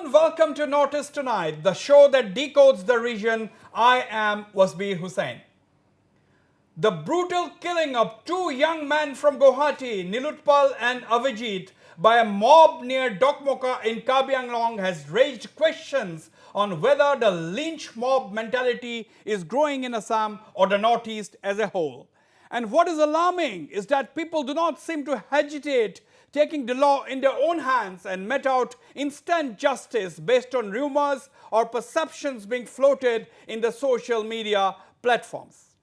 everyone, welcome to Notice Tonight, the show that decodes the region. I am Wasbir Hussain. The brutal killing of two young men from Guwahati, Nilotpal and Avijit, by a mob near Dokmoka in Karbi Anglong has raised questions on whether the lynch mob mentality is growing in Assam or the Northeast as a whole. And what is alarming is that people do not seem to hesitate taking the law in their own hands and mete out instant justice based on rumors or perceptions being floated in the social media platforms.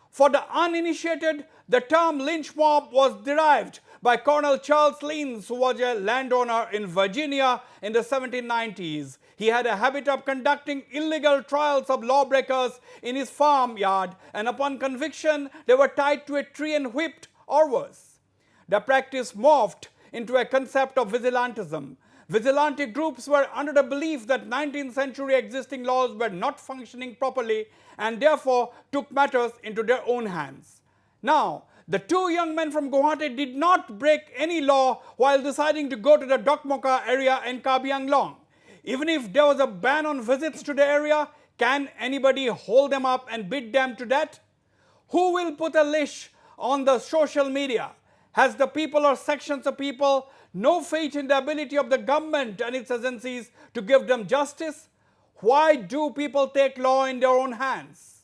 For the uninitiated, the term lynch mob was derived by Colonel Charles Lynch, who was a landowner in Virginia in the 1790s. He had a habit of conducting illegal trials of lawbreakers in his farmyard, and upon conviction, they were tied to a tree and whipped or worse. The practice morphed into a concept of vigilantism. Vigilante groups were under the belief that 19th century existing laws were not functioning properly and therefore took matters into their own hands. Now, the two young men from Guwahati did not break any law while deciding to go to the Dokmoka area in Karbi Anglong. Even if there was a ban on visits to the area, can anybody hold them up and beat them to death? Who will put a leash on the social media? Has the people or sections of people no faith in the ability of the government and its agencies to give them justice? Why do people take law in their own hands?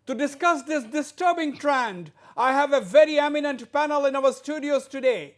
To discuss this disturbing trend, I have a very eminent panel in our studios today.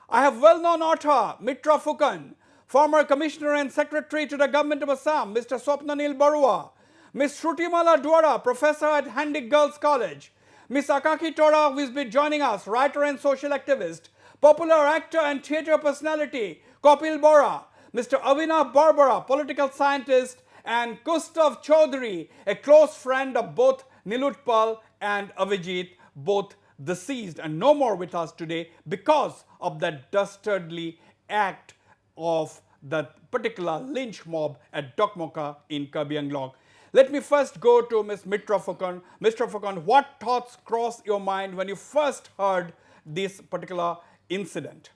I have well-known author Mitra Fukan, former Commissioner and Secretary to the Government of Assam, Mr. Swapnanil Barua, Ms. Shrutimala Dwara, Professor at Handic Girls College, Ms. Akaki Tora, who has been joining us, writer and social activist, popular actor and theatre personality, Kapil Bora, Mr. Avinav Barbara, political scientist, and Gustav Chaudhary, a close friend of both Nilotpal and Avijit, both deceased and no more with us today because of that dastardly act of that particular lynch mob at Dokmoka in Karbi Anglong. Let me first go to Ms. Mitra Fukan. Mr. Fukan, what thoughts crossed your mind when you first heard this particular incident?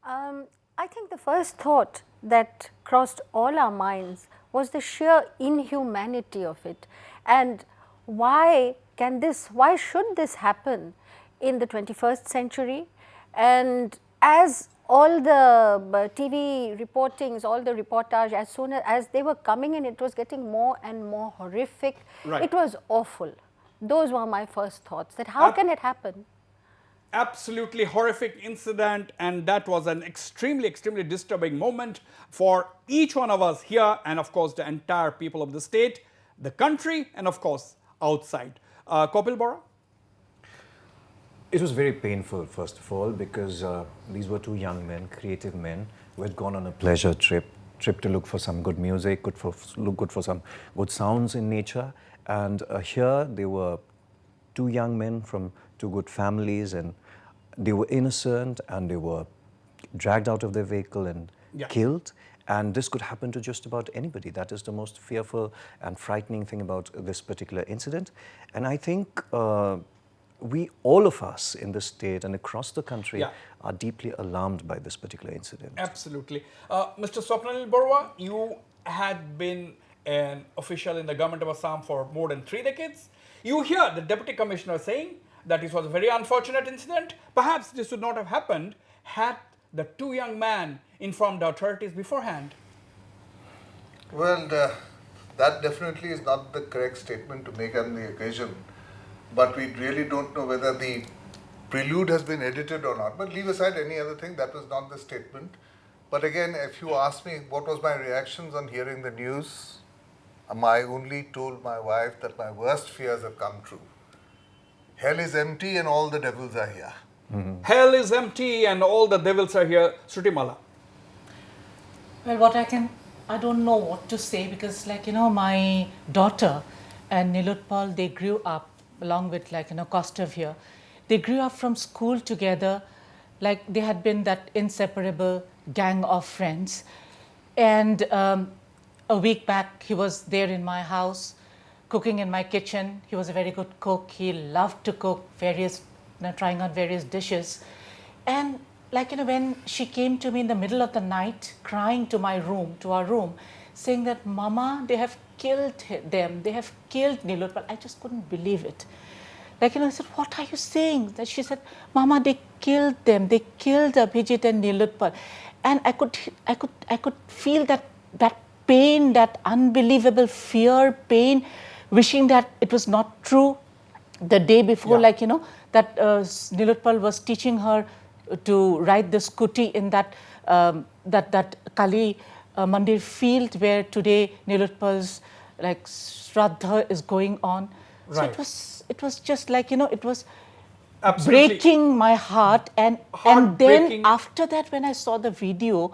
I think the first thought that crossed all our minds was the sheer inhumanity of it, and why should this happen in the 21st century? And as all the TV reportings, all the reportage, as soon as they were coming in, it was getting more and more horrific. Right. It was awful. Those were my first thoughts, that how can it happen? Absolutely horrific incident, and that was an extremely disturbing moment for each one of us here and of course the entire people of the state, the country, and of course outside. Kapil Bora? It was very painful, first of all, because these were two young men, creative men, who had gone on a pleasure trip to look for some good music, look good for some good sounds in nature. And here they were two young men from two good families, and they were innocent, and they were dragged out of their vehicle and killed. And this could happen to just about anybody. That is the most fearful and frightening thing about this particular incident. And I think all of us in the state and across the country are deeply alarmed by this particular incident. Absolutely. Mr. Swapnanil Barua, you had been an official in the government of Assam for more than 3 decades. You hear the Deputy Commissioner saying that it was a very unfortunate incident. Perhaps this would not have happened had the two young men informed the authorities beforehand. Well, that definitely is not the correct statement to make on the occasion. But we really don't know whether the prelude has been edited or not. But leave aside any other thing, that was not the statement. But again, if you ask me what was my reactions on hearing the news, I only told my wife that my worst fears have come true. Hell is empty and all the devils are here. Mm-hmm. Hell is empty and all the devils are here. Shrutimala. Well, I don't know what to say, because my daughter and Nilotpal, they grew up along with Kostav here. They grew up from school together, like they had been that inseparable gang of friends. And a week back, he was there in my house, cooking in my kitchen. He was a very good cook. He loved to cook trying out various dishes. And like, when she came to me in the middle of the night, crying to our room, saying that, Mama, they have killed them, they have killed Nilotpal. I just couldn't believe it. Like, I said, what are you saying? That she said, Mama, they killed them, they killed Abhijit and Nilotpal. And I could feel that pain, that unbelievable fear, pain, wishing that it was not true. The day before, that Nilotpal was teaching her to ride the scooty in that Kali Mandir field where today Nilotpal's Shraddha is going on. Right. So it was just like, it was Absolutely. breaking my heart. And then after that, when I saw the video,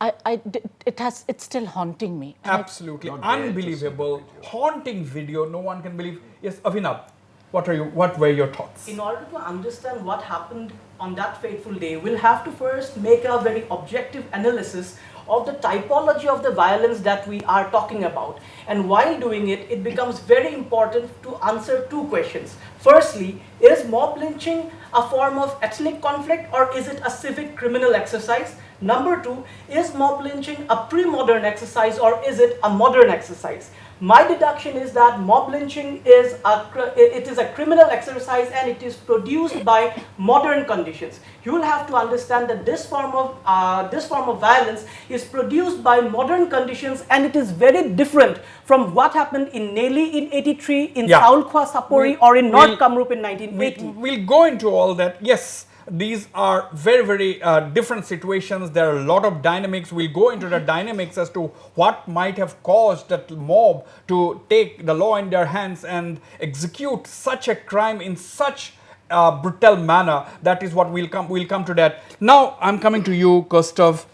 it's still haunting me. And Absolutely unbelievable, haunting video. No one can believe. Yes, Abhinav, what were your thoughts? In order to understand what happened on that fateful day, we'll have to first make a very objective analysis of the typology of the violence that we are talking about. And while doing it, it becomes very important to answer two questions. Firstly, is mob lynching a form of ethnic conflict, or is it a civic criminal exercise? Number two, is mob lynching a pre-modern exercise, or is it a modern exercise? My deduction is that mob lynching is a criminal exercise, and it is produced by modern conditions. You will have to understand that this form of violence is produced by modern conditions, and it is very different from what happened in Neli in 83, in Saulkhwa Sapori, or in North Kamrup in 1980. We'll go into all that. Yes, these are very, very different situations. There are a lot of dynamics. We'll go into the dynamics as to what might have caused that mob to take the law in their hands and execute such a crime in such a brutal manner. That is what we'll come to that. Now I'm coming to you, Gustav.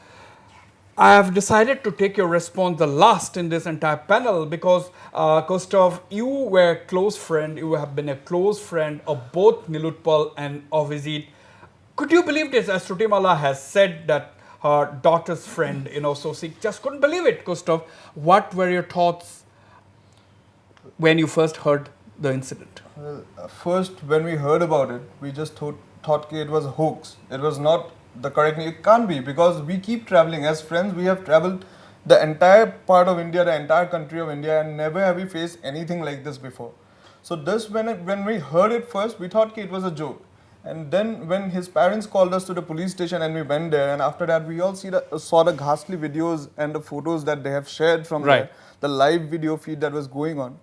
I have decided to take your response the last in this entire panel because, Gustav, you were a close friend. You have been a close friend of both Nilotpal and Abhijit. Could you believe this, as Shrutimala has said that her daughter's friend, so she just couldn't believe it, Gustav. What were your thoughts when you first heard the incident? Well, first, when we heard about it, we just thought it was a hoax. It was not the correct name. It can't be, because we keep traveling. As friends, we have traveled the entire part of India, the entire country of India, and never have we faced anything like this before. So this, when we heard it first, we thought it was a joke. And then when his parents called us to the police station and we went there, and after that we all saw the ghastly videos and the photos that they have shared from the live video feed that was going on.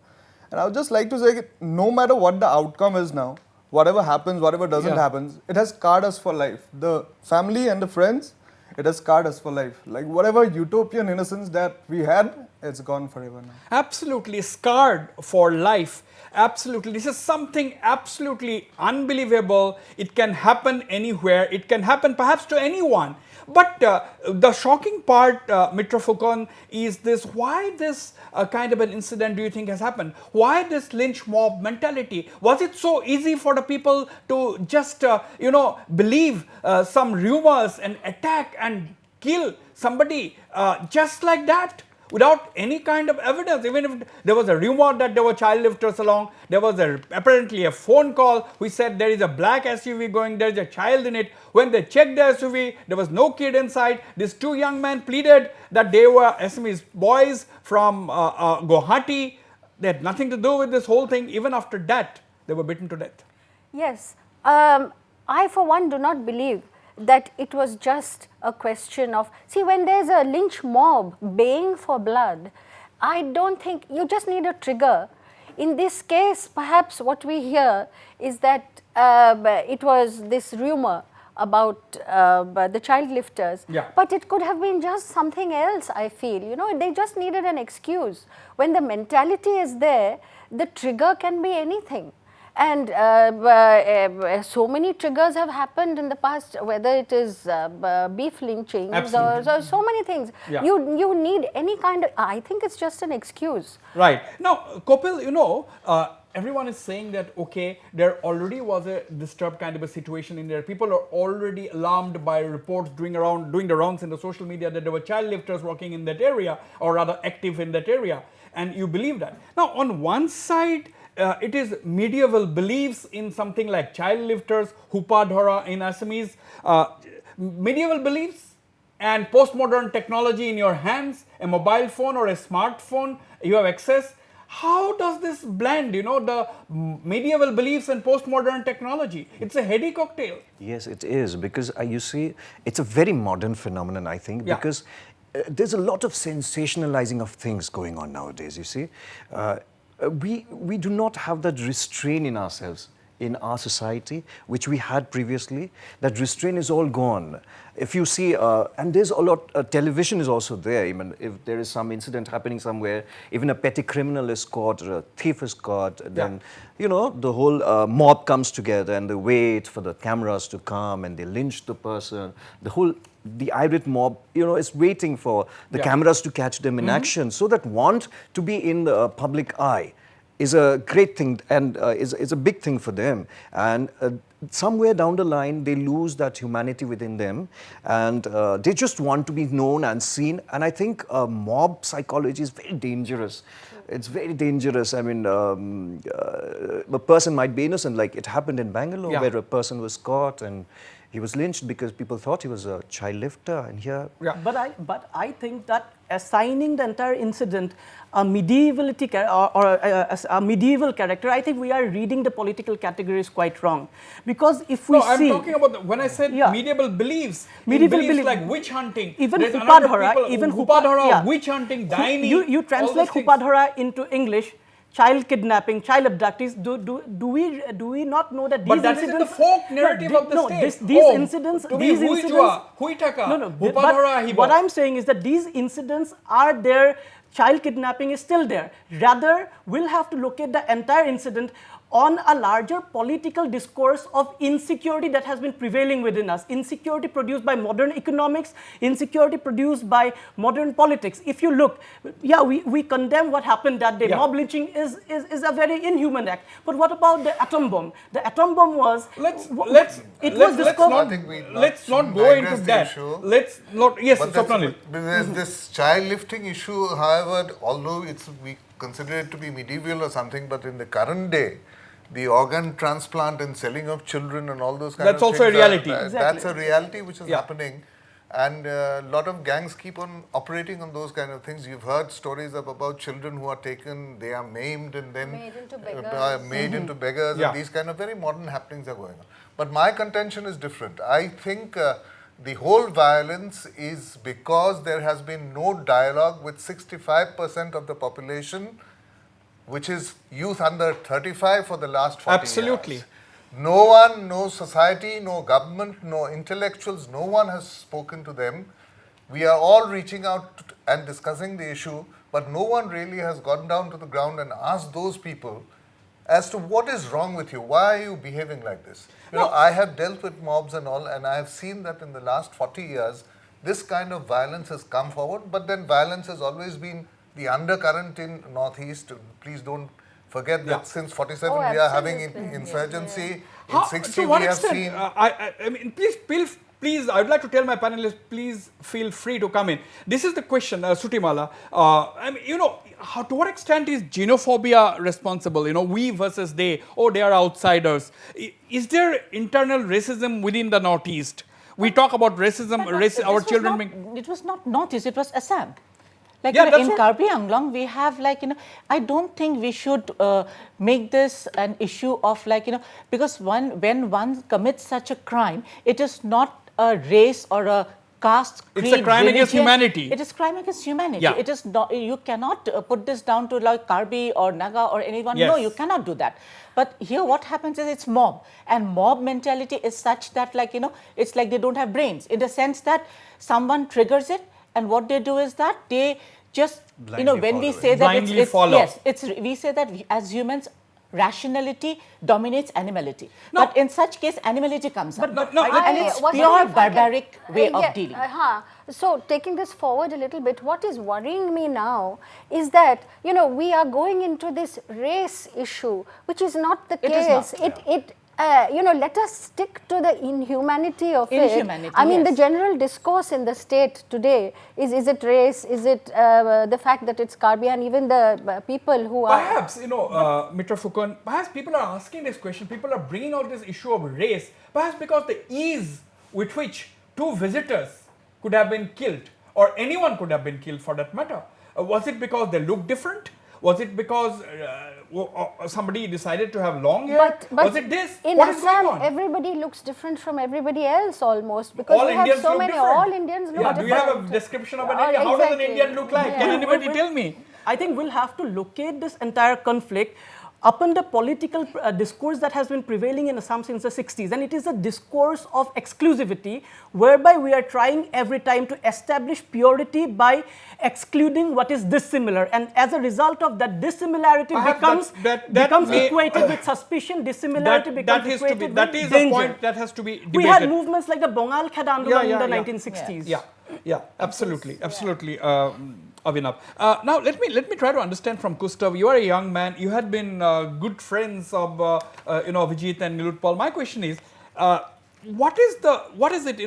And I would just like to say, no matter what the outcome is now, whatever happens, whatever doesn't happen, it has scarred us for life. The family and the friends, it has scarred us for life. Like whatever utopian innocence that we had, it's gone forever now. Absolutely scarred for life. Absolutely. This is something absolutely unbelievable. It can happen anywhere. It can happen perhaps to anyone. But the shocking part, Mitra Fukon, is this: why this kind of an incident do you think has happened? Why this lynch mob mentality? Was it so easy for the people to just, believe some rumors and attack and kill somebody just like that? Without any kind of evidence, even if there was a rumor that there were child lifters along, there was apparently a phone call which said there is a black SUV going, there is a child in it. When they checked the SUV, there was no kid inside. These two young men pleaded that they were SME boys from Guwahati. They had nothing to do with this whole thing. Even after that, they were beaten to death. Yes. I, for one, do not believe that it was just a question of, see, when there's a lynch mob baying for blood, I don't think, you just need a trigger. In this case, perhaps what we hear is that it was this rumor about the child lifters, but it could have been just something else, I feel. They just needed an excuse. When the mentality is there, the trigger can be anything. And so many triggers have happened in the past, whether it is beef lynchings or so many things. You need any kind of, I think it's just an excuse. Right. Now, Kopil, everyone is saying that, okay, there already was a disturbed kind of a situation in there. People are already alarmed by reports doing the rounds in the social media that there were child lifters working in that area, or rather active in that area. And you believe that. Now, on one side, it is medieval beliefs in something like child lifters, Hupa Dhora in Assamese. medieval beliefs and postmodern technology in your hands, a mobile phone or a smartphone, you have access. How does this blend, the medieval beliefs and postmodern technology? It's a heady cocktail. Yes, it is, because you see, it's a very modern phenomenon, I think, Yeah. because there's a lot of sensationalizing of things going on nowadays, you see. We do not have that restraint in ourselves, in our society, which we had previously. That restraint is all gone. If you see, and there's a lot, television is also there. Even if there is some incident happening somewhere, even a petty criminal is caught or a thief is caught, then, the whole mob comes together and they wait for the cameras to come and they lynch the person. The irate mob, is waiting for the cameras to catch them in action. So that want to be in the public eye is a great thing and is a big thing for them. And somewhere down the line, they lose that humanity within them and they just want to be known and seen. And I think mob psychology is very dangerous. It's very dangerous. I mean, a person might be innocent, like it happened in Bangalore, where a person was caught and he was lynched because people thought he was a child lifter, and here. Yeah. But I think that assigning the entire incident a medievality or a medieval character, I think we are reading the political categories quite wrong. Because if we see, I'm talking about when I said medieval beliefs, medieval beliefs like witch hunting, even there's Hupadhara, Hupadhara, witch hunting, dining. You translate Hupadhara into English. Child kidnapping, child abductees. Do we not know that these but that incidents? Is in the folk narrative of the state. These incidents. These incidents. Hupadhara, what I'm saying is that these incidents are there. Child kidnapping is still there. Rather, we'll have to look at the entire incident on a larger political discourse of insecurity that has been prevailing within us. Insecurity produced by modern economics, insecurity produced by modern politics. If you look, we condemn what happened that day. Mob lynching is a very inhuman act. But what about the atom bomb? The atom bomb was... Let's not go into that. Issue. Let's not... Yes, Swapnali. There's this child lifting issue, however, although we consider it to be medieval or something, but in the current day, the organ transplant and selling of children and all those kind of things. That's also a reality. That's a reality which is happening. And a lot of gangs keep on operating on those kind of things. You've heard stories about children who are taken, they are maimed and then made into beggars. And these kind of very modern happenings are going on. But my contention is different. I think the whole violence is because there has been no dialogue with 65% of the population, which is youth under 35 for the last 40 Absolutely. years. No one, no society, no government, no intellectuals, no one has spoken to them. We are all reaching out and discussing the issue, but no one really has gone down to the ground and asked those people as to what is wrong with you, why are you behaving like this? I have dealt with mobs and all, and I have seen that in the last 40 years, this kind of violence has come forward, but then violence has always been the undercurrent in Northeast. Please don't forget that since 47 we are having insurgency. In 60 we have seen... I mean, please, I would like to tell my panelists, please feel free to come in. This is the question, Sutimala. I mean, to what extent is xenophobia responsible? We versus they, they are outsiders. Is there internal racism within the Northeast? We talk about racism, our children being... It was not Northeast, it was Assam. Like that's in Karbi Anglong, we have I don't think we should make this an issue of because when one commits such a crime, it is not a race or a caste, creed, it's a crime religion. Against humanity. It is crime against humanity. It is not, you cannot put this down to Karbi or Naga or anyone. Yes. No, you cannot do that. But here what happens is it's mob, and mob mentality is such that it's like they don't have brains, in the sense that someone triggers it, and what they do is that they just, when we say that we say that as humans, rationality dominates animality. No. But in such case, animality comes up. And it's pure barbaric way of dealing. So taking this forward a little bit, what is worrying me now is that, we are going into this race issue, which is not the case. Let us stick to the inhumanity of it. I mean, the general discourse in the state today is it race, is it the fact that it's Karbi, and even the people who perhaps, Mr. Fukun, perhaps people are asking this question, people are bringing out this issue of race, perhaps because the ease with which two visitors could have been killed, or anyone could have been killed for that matter? Was it because they looked different? Was it because somebody decided to have long hair? But was it this? In What is going Assam, on? everybody looks different from everybody else almost, because All we Indians have so look many. different. All Indians look different. Do you have a description of an Oh, Indian? How does an exactly. Indian look like? Yeah. Can anybody tell me? I think we'll have to locate this entire conflict upon the political discourse that has been prevailing in Assam since the 60s. And it is a discourse of exclusivity, whereby we are trying every time to establish purity by excluding what is dissimilar. And as a result of that, dissimilarity Perhaps becomes may- equated with suspicion, dissimilarity becomes equated with that is danger. a point that has to be debated. We had movements like the Bongal Khad Andolan in the yeah. 1960s. Yeah, absolutely, Avinav. Now let me try to understand from Gustav. You are a young man. You had been good friends of Vijit and Nilutpal. My question is, what is it?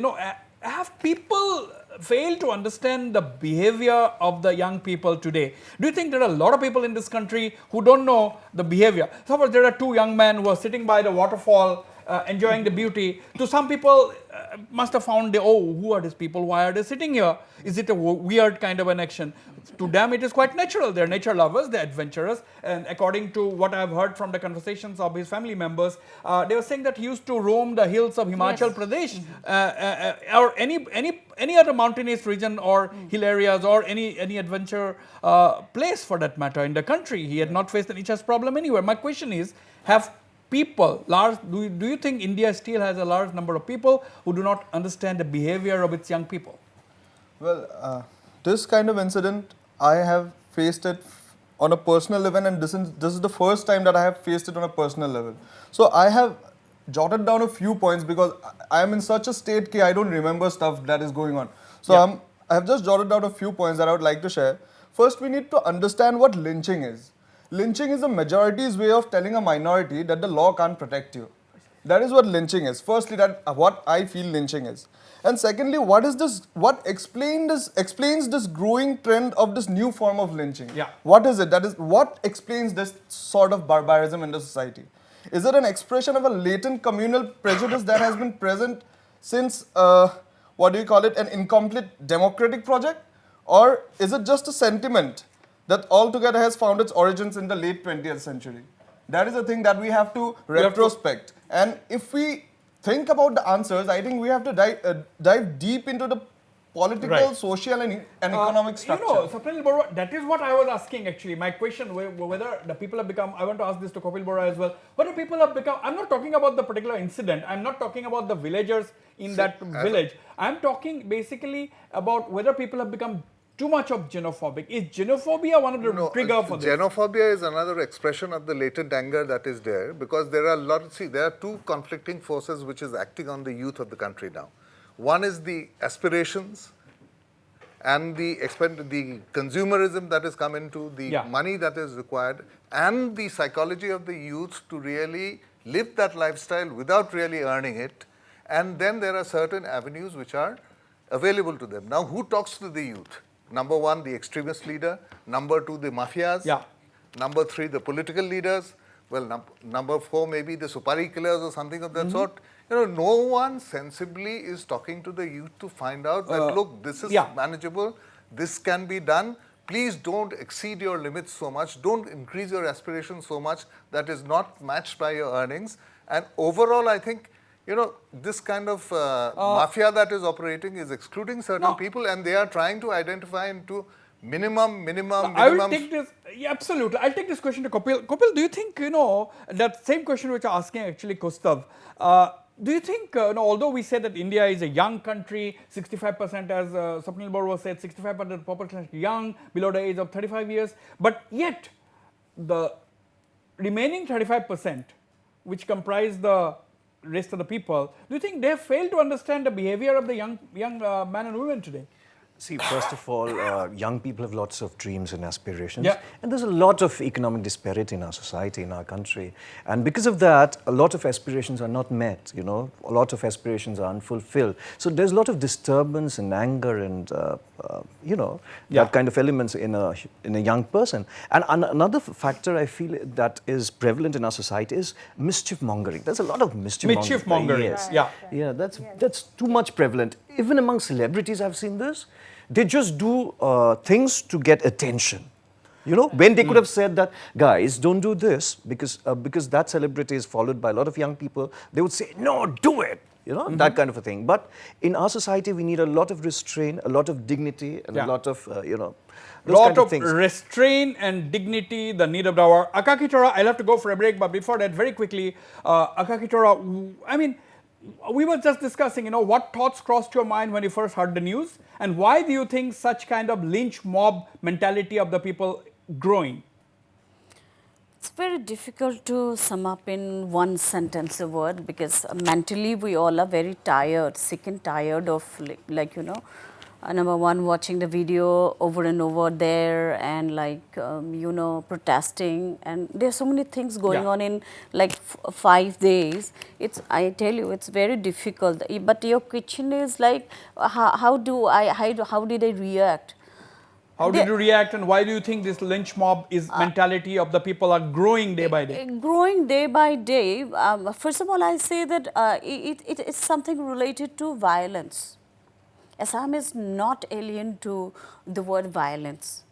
Have people failed to understand the behavior of the young people today? Do you think there are a lot of people in this country who don't know the behavior? Suppose there are two young men who are sitting by the waterfall, enjoying the beauty. To some people, must have found, who are these people? Why are they sitting here? Is it a weird kind of an action? To them, it is quite natural. They're nature lovers, they're adventurous. And according to what I've heard from the conversations of his family members, they were saying that he used to roam the hills of Himachal Pradesh or any other mountainous region or hill areas or any adventure place for that matter in the country. He had not faced any such problem anywhere. My question is, have people, do you think India still has a large number of people who do not understand the behavior of its young people? Well, this kind of incident, I have faced it on a personal level, and this is the first time that I have faced it on a personal level. So I have jotted down a few points because I am in such a state that I don't remember stuff that is going on. So I have just jotted down a few points that I would like to share. First, we need to understand what lynching is. Lynching is a majority's way of telling a minority that the law can't protect you. That is what lynching is. Firstly, what I feel lynching is. And secondly, what explains this growing trend of this new form of lynching? Yeah. What is it? That is, what explains this sort of barbarism in the society? Is it an expression of a latent communal prejudice that has been present since, an incomplete democratic project? Or is it just a sentiment that altogether has found its origins in the late 20th century? That is a thing that we have to retrospect. And if we think about the answers, I think we have to dive deep into the political, social and economic structure. Swapnil Borua, that is what I was asking actually. My question, whether the people have become, I want to ask this to Kapil Borua as well, whether people have become, I'm not talking about the particular incident, I'm not talking about the villagers in that village. I'm talking basically about whether people have become too much of xenophobic. Is xenophobia one of the trigger for this? Xenophobia is another expression of the latent anger that is there, because there are two conflicting forces which is acting on the youth of the country now. One is the aspirations and the consumerism that has come into, the money that is required, and the psychology of the youth to really live that lifestyle without really earning it. And then there are certain avenues which are available to them. Now, who talks to the youth? Number one, the extremist leader. Number two, the mafias. Number three, the political leaders. Well, number four, maybe the supari killers or something of that sort. No one sensibly is talking to the youth to find out that, look, this is manageable, this can be done. Please don't exceed your limits so much. Don't increase your aspirations so much that is not matched by your earnings. And overall, I think, this kind of mafia that is operating is excluding certain people, and they are trying to identify into minimum. I will take this, absolutely. I'll take this question to Kapil. Kapil, do you think, that same question which I'm asking actually Gustav, do you think, although we say that India is a young country, 65% as Swapnil Borua said, 65% of the population is young, below the age of 35 years, but yet the remaining 35%, which comprise the rest of the people, do you think they have failed to understand the behavior of the young men and women today? See, first of all, young people have lots of dreams and aspirations. And there's a lot of economic disparity in our society, in our country. And because of that, a lot of aspirations are not met, A lot of aspirations are unfulfilled. So there's a lot of disturbance and anger and, that kind of elements in a young person. And another factor I feel that is prevalent in our society is mischief mongering. There's a lot of mischief mongering. Mischief mongering, Yes. Yeah, that's too much prevalent. even among celebrities I've seen this, they just do things to get attention. You know, when they could have said that, guys, don't do this, because that celebrity is followed by a lot of young people, they would say, no, do it, you know, that kind of a thing. But in our society, we need a lot of restraint, a lot of dignity, and a lot of, you know, those lot kind of things. restraint and dignity, the need of the hour. Akaki Tora, I'll have to go for a break, but before that, very quickly, Akaki Tora, I mean, we were just discussing, you know, what thoughts crossed your mind when you first heard the news, and why do you think such kind of lynch mob mentality of the people growing? It's very difficult to sum up in one sentence, a word, because mentally we all are very tired, sick and tired of, like you know, number one, watching the video over and over there, and like, you know, protesting, and there's so many things going on in like 5 days. It's, I tell you, it's very difficult. But your question is like, how did I react? How did you react, and why do you think this lynch mob is mentality of the people are growing day by day? Growing day by day. First of all, I say that it's something related to violence. Assam is not alien to the word violence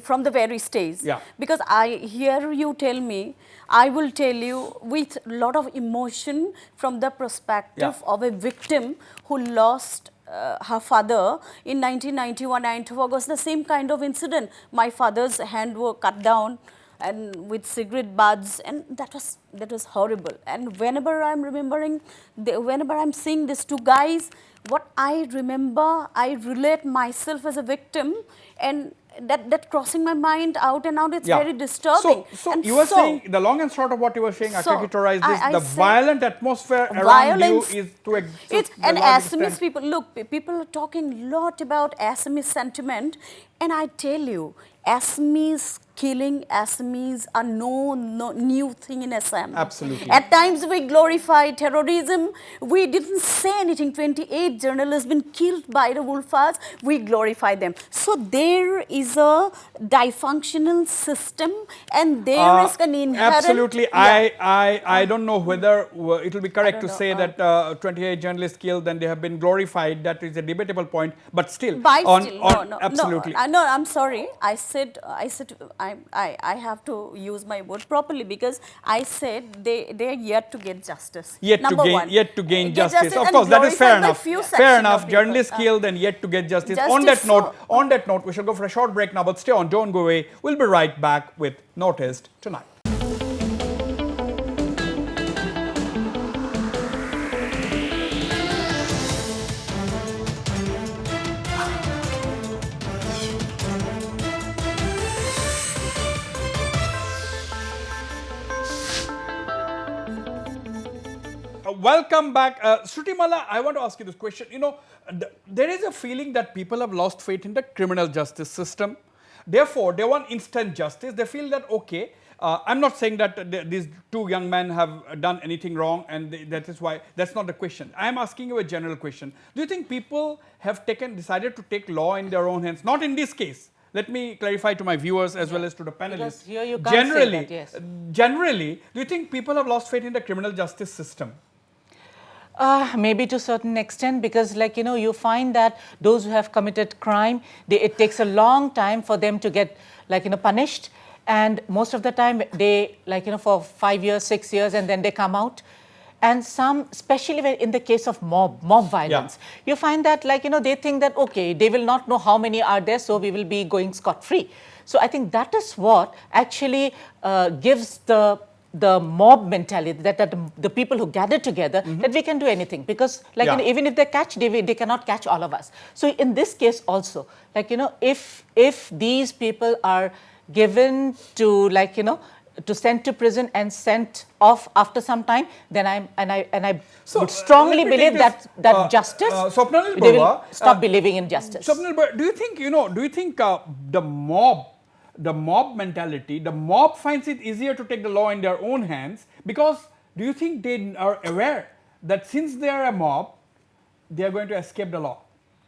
from the very stage. Because I hear you tell me, I will tell you with a lot of emotion from the perspective of a victim who lost her father in 1991, 9th of August, the same kind of incident. My father's hand were cut down and with cigarette butts, and that was horrible. And whenever I'm remembering, whenever I'm seeing these two guys, what I remember, I relate myself as a victim, and that crossing my mind out and out, it's very disturbing. So you were saying, the long and short of what you were saying, Akaki Tora, is this, the violent atmosphere around you is to and Assamese people, look, people are talking a lot about Assamese sentiment, and I tell you, Assamese killing, Assamese are no new thing in Assam. Absolutely. At times we glorify terrorism. We didn't say anything. 28 journalists been killed by the Wolfars. We glorify them. So there is a dysfunctional system, and there is an inherent... Absolutely. I don't know whether it will be correct to say that 28 journalists killed and they have been glorified. That is a debatable point. But still, absolutely. No, I'm sorry. I said I have to use my word properly, because I said they are yet to get justice. Yet to gain justice. Of course, that is fair enough. Fair enough. Journalists killed and yet to get justice. On that note, we shall go for a short break now. But stay on. Don't go away. We'll be right back with Noticed Tonight. Welcome back. Shrutimala, I want to ask you this question. You know, there is a feeling that people have lost faith in the criminal justice system. Therefore, they want instant justice. They feel that, okay, I'm not saying that these two young men have done anything wrong, and that is why, that's not the question. I am asking you a general question. Do you think people have decided to take law in their own hands? Not in this case. Let me clarify to my viewers as well as to the panelists. Here you can't say that, yes. Generally, do you think people have lost faith in the criminal justice system? Maybe to a certain extent, because like, you know, you find that those who have committed crime, it takes a long time for them to get, like, you know, punished. And most of the time they, like, you know, for 5 years, 6 years, and then they come out. And some, especially when in the case of mob violence, you find that, like, you know, they think that, okay, they will not know how many are there, so we will be going scot-free. So I think that is what actually gives the mob mentality, that the people who gather together, that we can do anything, because like, you know, even if they catch, they cannot catch all of us. So in this case also, like, you know, if these people are given to, like, you know, to send to prison and sent off after some time, then I would strongly believe that justice, they will stop believing in justice. Swapnil, do you think, you know, the mob mentality, the mob finds it easier to take the law in their own hands, because do you think they are aware that since they are a mob, they are going to escape the law?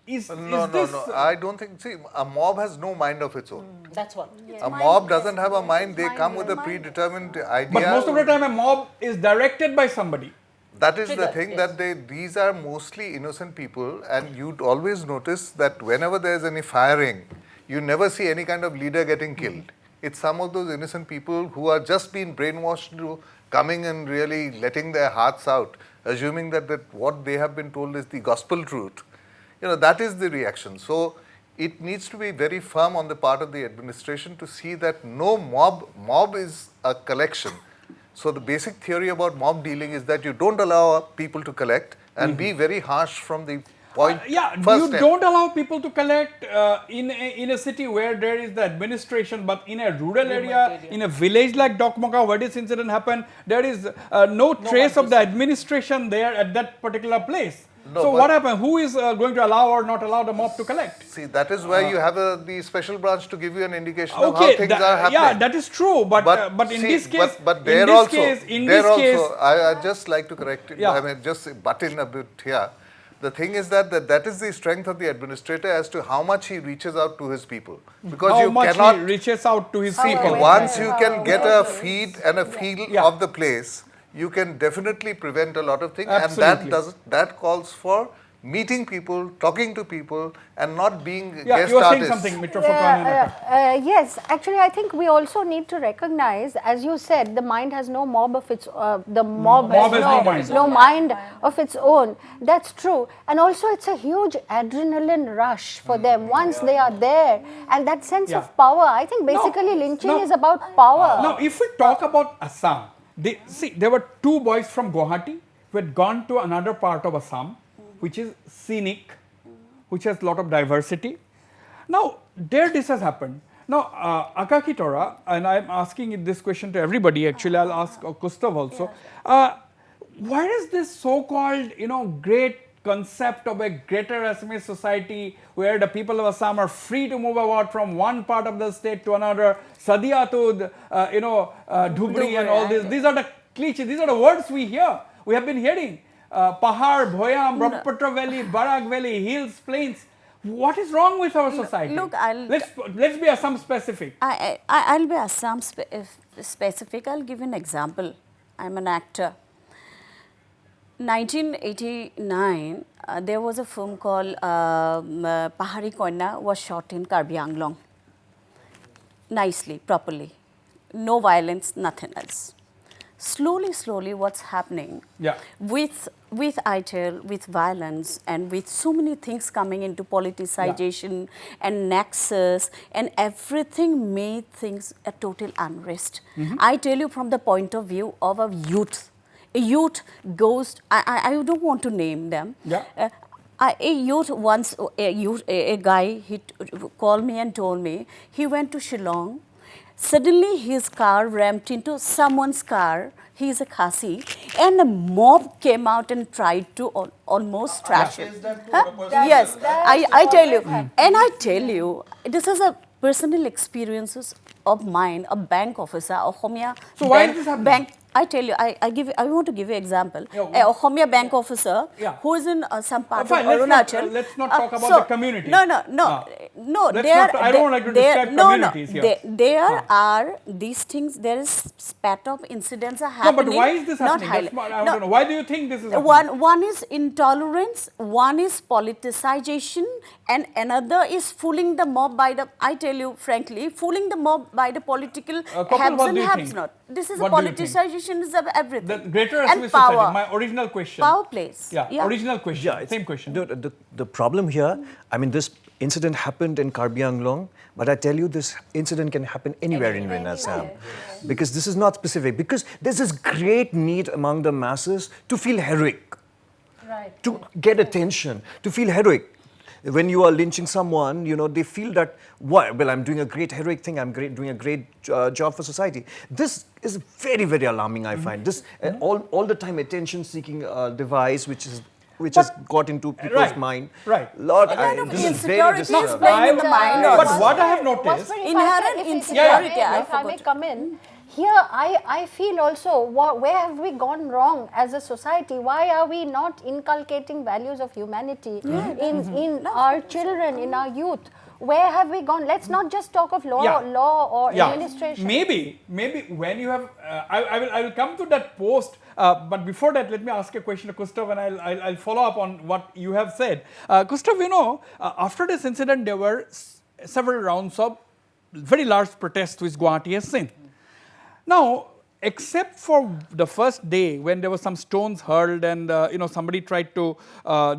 No. I don't think. See, a mob has no mind of its own. That's what. A mob doesn't have a mind. They come with a predetermined idea. But most of the time, a mob is directed by somebody. That is the Trigger, thing, yes. that these are mostly innocent people, and you'd always notice that whenever there's any firing, you never see any kind of leader getting killed. It's some of those innocent people who are just being brainwashed into coming and really letting their hearts out, assuming that what they have been told is the gospel truth. That is the reaction. So it needs to be very firm on the part of the administration to see that no mob is a collection. So the basic theory about mob dealing is that you don't allow people to collect and be very harsh from the point. You don't allow people to collect in a city where there is the administration, but in a rural area, in a village like Dokmoka, where this incident happened, there is no trace of the administration there at that particular place. No, so but what happened? Who is going to allow or not allow the mob to collect? See, that is where you have the special branch to give you an indication of how things are happening. Yeah, that is true. But in this case, I just like to correct it. I mean, just butt in a bit here. The thing is that is the strength of the administrator as to how much he reaches out to his people. Because how you much cannot he reaches out to his people. Once you can get a feed and a feel of the place, you can definitely prevent a lot of things. Absolutely. And that calls for meeting people, talking to people, and not being guest you are artists. saying something, Mr. Furqan. Yes, actually, I think we also need to recognize, as you said, the mind has no mob of its. The mob has no mind of its own. That's true, and also it's a huge adrenaline rush for them once they are there, and that sense of power. I think basically lynching is about power. Now, if we talk about Assam, there were two boys from Guwahati who had gone to another part of Assam, which is scenic, which has a lot of diversity. Now, there this has happened. Now, Akaki Tora, and I'm asking this question to everybody, actually I'll ask Gustav also. Where is this so-called, great concept of a greater SME society where the people of Assam are free to move about from one part of the state to another, Sadiatud, Dhubri and all this. These are the cliches, these are the words we hear, we have been hearing. Pahar, Bhoyam, Brahmaputra Valley, Barak Valley, hills, plains. What is wrong with our society? Look, let's be Assam specific. I'll be Assam specific. I'll give an example. I'm an actor. 1989, there was a film called Pahari Koina, was shot in Karbi Anglong. Nicely, properly. No violence, nothing else. Slowly, what's happening with ITIL, with violence, and with so many things coming into politicization and nexus, and everything made things a total unrest. I tell you from the point of view of a youth. A youth goes, I don't want to name them. A youth once, a guy, he called me and told me, he went to Shillong. Suddenly his car rammed into someone's car, he is a Khasi, and a mob came out and tried to almost trash him. Yes, I tell you. And I tell you, this is a personal experiences of mine, a bank officer, a Homia. So why is this happening? I tell you, I want to give you an example. A Homia bank officer who is in some part of Arunachal. Let's not talk about the community. No. I don't like to describe communities here. There are these things, there is spat of incidents are happening. No, but why is this happening? I don't know. Why do you think this is happening? One is intolerance, one is politicization, and another is fooling the mob by the, I tell you frankly, fooling the mob by the political haves and haves not. This is a politicization of everything. The greater and SME power. society, my original question. Power plays. Original question, same question. The problem here, I mean, this incident happened in Karbi Anglong, but I tell you this incident can happen anywhere in Assam. Because this is not specific, because there's this great need among the masses to feel heroic, to get attention, to feel heroic. When you are lynching someone, they feel that, well, I'm doing a great heroic thing, I'm doing a great job for society. This is very, very alarming, I find. This all the time attention-seeking device, which has got into people's mind. Lord, this is very disturbing. Playing in the mind. But what I have noticed, inherent insecurity. If I may come in. Here, I feel also, where have we gone wrong as a society? Why are we not inculcating values of humanity in our children, in our youth? Where have we gone? Let's not just talk of law or administration. Maybe when you have, I will come to that post But before that, let me ask a question to Gustav, and I'll follow up on what you have said. Gustav, after this incident, there were several rounds of very large protests which Guwahati has seen. Now, except for the first day when there were some stones hurled and somebody tried to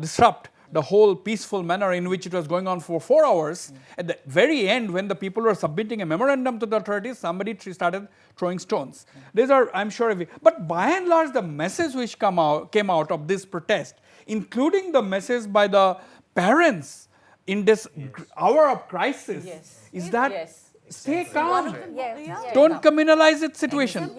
disrupt the whole peaceful manner in which it was going on for 4 hours, at the very end when the people were submitting a memorandum to the authorities, somebody started throwing stones. These are, I'm sure, but by and large the message which came out of this protest, including the message by the parents in this hour of crisis, is that stay calm. Don't criminalize the situation.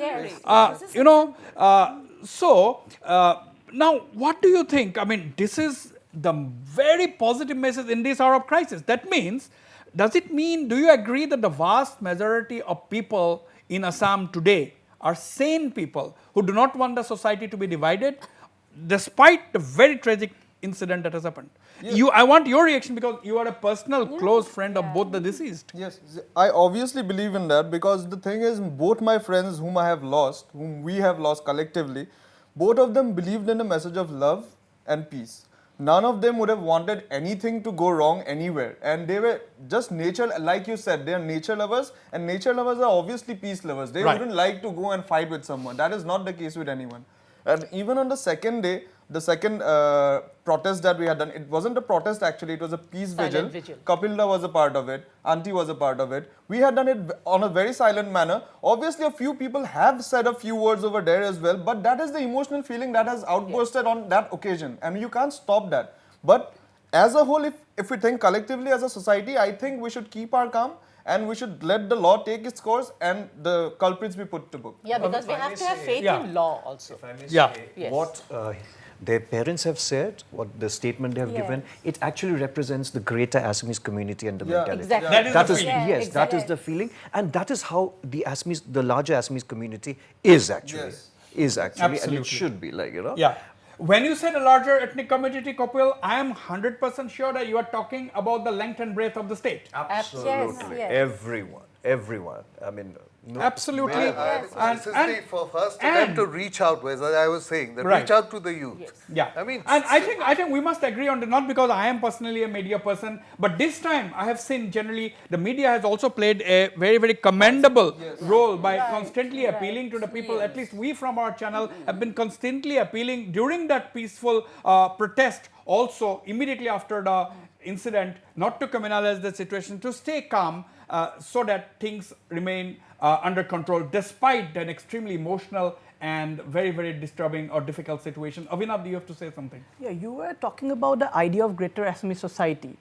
Now what do you think? I mean, this is the very positive message in this hour of crisis. That means, does it mean, do you agree that the vast majority of people in Assam today are sane people who do not want the society to be divided, despite the very tragic incident that has happened? I want your reaction because you are a personal close friend of both the deceased. Yes, I obviously believe in that because the thing is, both my friends whom I have lost, whom we have lost collectively, both of them believed in a message of love and peace. None of them would have wanted anything to go wrong anywhere, and they were just nature, like you said, they are nature lovers, and nature lovers are obviously peace lovers. They wouldn't like to go and fight with someone. That is not the case with anyone. And even on the second day, the second protest that we had done, it wasn't a protest actually, it was a peace vigil. Kapilda was a part of it, Auntie was a part of it. We had done it on a very silent manner. Obviously a few people have said a few words over there as well, but that is the emotional feeling that has outbursted on that occasion, and you can't stop that. But as a whole, if we think collectively as a society, I think we should keep our calm and we should let the law take its course and the culprits be put to book. Yeah, because we have to have faith in law also. If I may say, what their parents have said, what the statement they have given, it actually represents the greater Assamese community and the mentality. Exactly. That is the feeling. That is the feeling, and that is how the Assamese, the larger Assamese community is actually. Absolutely. And it should be Yeah. When you say the larger ethnic community, Kapil, I am 100% sure that you are talking about the length and breadth of the state. Absolutely. Everyone. I mean, Absolutely. This is the first attempt to reach out, as I was saying, reach out to the youth. Yeah. I think we must agree on that, not because I am personally a media person, but this time I have seen generally the media has also played a very, very commendable role by constantly appealing to the people. At least we from our channel have been constantly appealing during that peaceful protest, also immediately after the incident, not to criminalize the situation, to stay calm so that things remain under control despite an extremely emotional and very, very disturbing or difficult situation. Avinav, do you have to say something? Yeah, you were talking about the idea of greater SME society.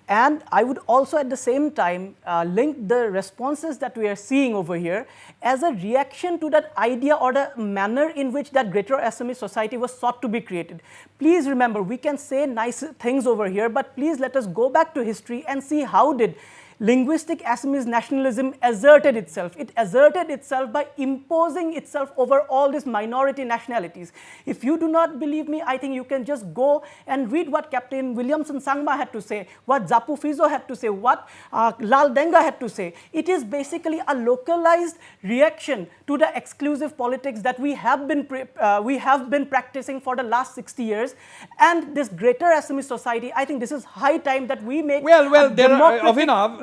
And I would also at the same time link the responses that we are seeing over here as a reaction to that idea or the manner in which that greater SME society was sought to be created. Please remember, we can say nice things over here, but please let us go back to history and see how did linguistic Assamese nationalism asserted itself. It asserted itself by imposing itself over all these minority nationalities. If you do not believe me, I think you can just go and read what Captain Williamson Sangma had to say, what Zapu Fizo had to say, what Lal Denga had to say. It is basically a localized reaction to the exclusive politics that we have been practicing for the last 60 years. And this greater Assamese society, I think this is high time that we make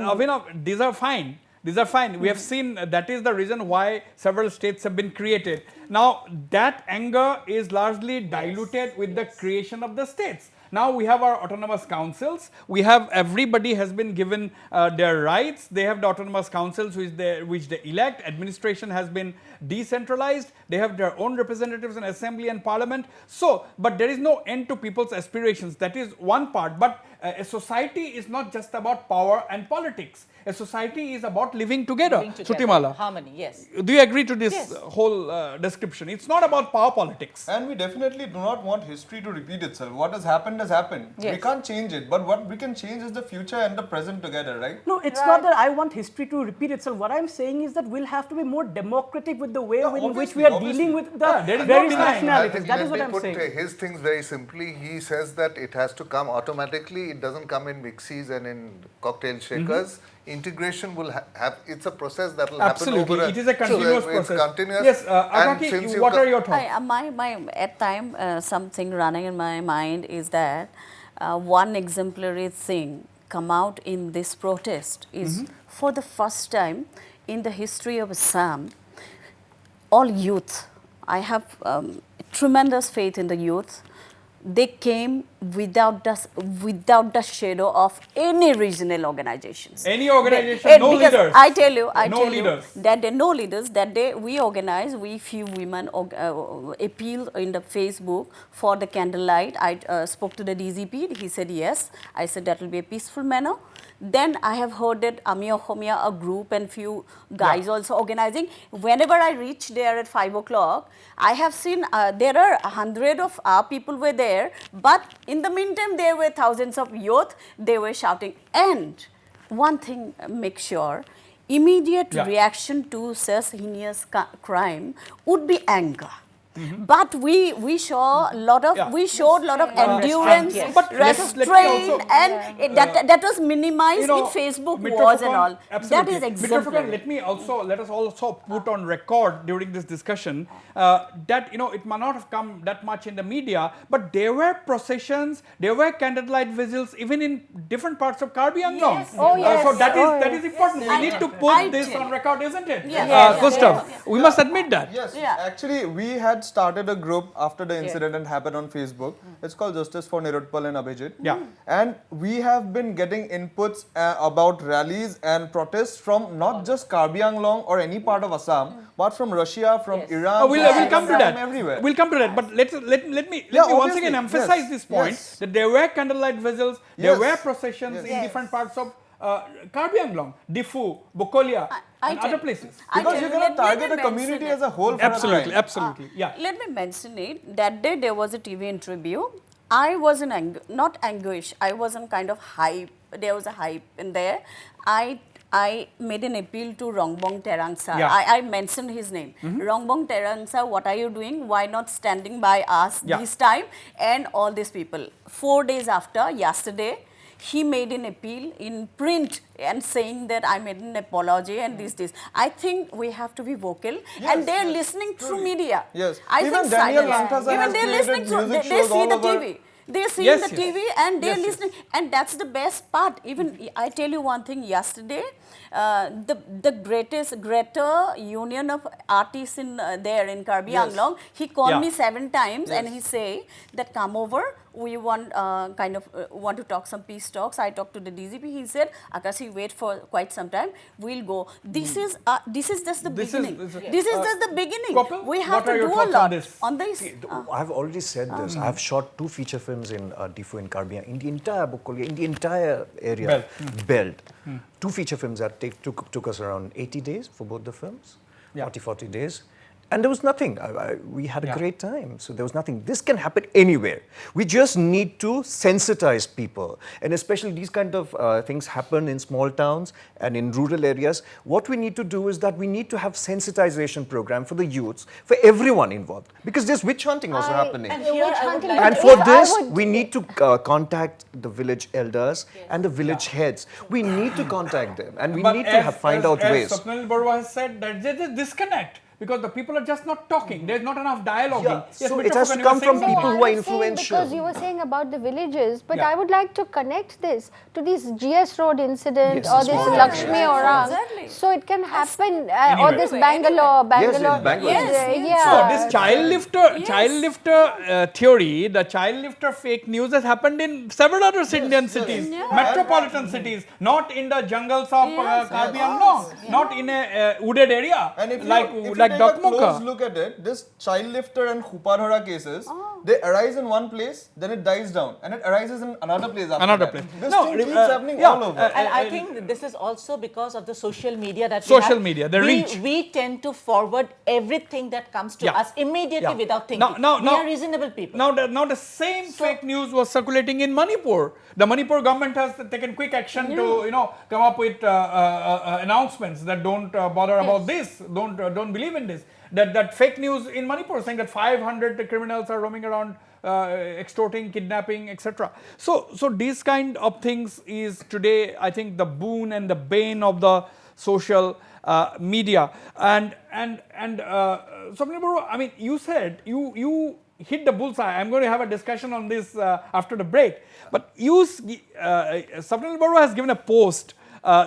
Avinav, these are fine. These are fine. We have seen that is the reason why several states have been created. Now, that anger is largely diluted with the creation of the states. Now we have our autonomous councils. We have everybody has been given their rights. They have the autonomous councils which they elect. Administration has been decentralized. They have their own representatives in assembly and parliament. So, but there is no end to people's aspirations. That is one part. But a society is not just about power and politics. A society is about living together. Sutimala. Harmony, yes. Do you agree to this whole description? It's not about power politics. And we definitely do not want history to repeat itself. What has happened has happened. We can't change it, but what we can change is the future and the present together, right? No, it's not that I want history to repeat itself. What I'm saying is that we'll have to be more democratic with the way in which we are dealing with the various nationalities. That is what I'm saying. His things very simply. He says that it has to come automatically. It doesn't come in mixies and in cocktail shakers. integration will have, it's a process that will happen Absolutely, over it is a continuous it's process. continuous. Yes, and Akaki, since what are your thoughts? At time, something running in my mind is that one exemplary thing come out in this protest is for the first time in the history of Assam, all youth, I have tremendous faith in the youth. They came without the shadow of any regional organizations. Any organization, no because leaders. I tell you leaders. that no leaders. That day we organized, we few women appealed in the Facebook for the candlelight. I spoke to the DGP. He said yes. I said that will be a peaceful manner. Then I have heard that Ami Ohomia, a group and few guys also organizing. Whenever I reach there at 5 o'clock, I have seen there are 100 of our people were there, but in the meantime there were thousands of youth, they were shouting. And one thing, make sure, immediate reaction to such heinous crime would be anger. But we saw a lot of endurance, But let me also, and that was minimized in Facebook wars and all. That is exemplary. Let us also put on record during this discussion that it might not have come that much in the media, but there were processions, there were candlelight vigils even in different parts of Karbi Anglong. Yes. Oh, yes. So that is important. We need to put this on record, isn't it? Gustav, we must admit that. Yes, actually we had started a group after the incident happened on Facebook. It's called Justice for Nirutpal and Abhijit. Yeah. And we have been getting inputs about rallies and protests from not just Karbi Anglong or any part of Assam, but from Russia, from Iran, We'll come to that. from everywhere. We'll come to that. But let me once again emphasize this point that there were candlelight vigils, there were processions in different parts of Karbi Anglong, Diffu, Bokolia, and other places. Because you cannot target a community as a whole. Absolutely. Yeah. Let me mention it. That day there was a TV interview. I was in not anguish. I was in kind of hype. There was a hype in there. I made an appeal to Rongbong Terangsa. I mentioned his name. Rongbong Terangsa, what are you doing? Why not standing by us this time? And all these people. 4 days after, yesterday, he made an appeal in print and saying that I made an apology and this. I think we have to be vocal, and they're listening through media. Yes. I Even think Daniel silence. Lanthasa Even has they're listening created through. music They shows see all the over. TV. They're seeing Yes, the yes. TV and they're listening, and that's the best part. Even I tell you one thing. Yesterday, the greater union of artists in there in Karbi Anglong, he called me 7 times and he say that come over. We want want to talk some peace talks. I talked to the DGP. He said, Akashi, wait for quite some time. We'll go. This is just the beginning. This is just the beginning. Gopal, We have what to are your do a thoughts lot on this? See, I've already said this. I've shot 2 feature films in Diffu in Karbi, in the entire Bokolia, in the entire area, belt. 2 feature films that took us around 80 days for both the films, 40 days. And there was nothing. We had a great time. So there was nothing. This can happen anywhere. We just need to sensitize people. And especially these kind of things happen in small towns and in rural areas. What we need to do is that we need to have sensitization program for the youths, for everyone involved. Because there's witch hunting also happening. And for this, we need to contact the village elders and the village heads. We need to contact them. And we need to find out ways. As Swapnil Barua has said, that there's a disconnect. Because the people are just not talking. There's not enough dialoguing. Yes, so it has to come from people who are influential. Because you were saying about the villages, but I would like to connect this to this GS Road incident or this Lakshmi Orang. Exactly. So it can happen, or this Bangalore. Yes, in Bangalore. So this child lifter theory, the child lifter fake news has happened in several other Indian cities, metropolitan cities, not in the jungles of Karbi Anglong, not in a wooded area like take a Dokmoka. close look at it, this child lifter and Huparhara cases, they arise in one place, then it dies down, and it arises in another place after that. This thing keeps happening all over. And I think that this is also because of the social media that the reach. We tend to forward everything that comes to us immediately without thinking. We are reasonable people. Now the same fake news was circulating in Manipur. The Manipur government has taken quick action to come up with announcements that don't bother about this, don't believe in this. That fake news in Manipur saying that 500 criminals are roaming around extorting, kidnapping, etc. So these kind of things is today, I think, the boon and the bane of the social media. And Swapnil Barua, I mean, you said you hit the bullseye. I'm going to have a discussion on this after the break. But Swapnil Barua has given a post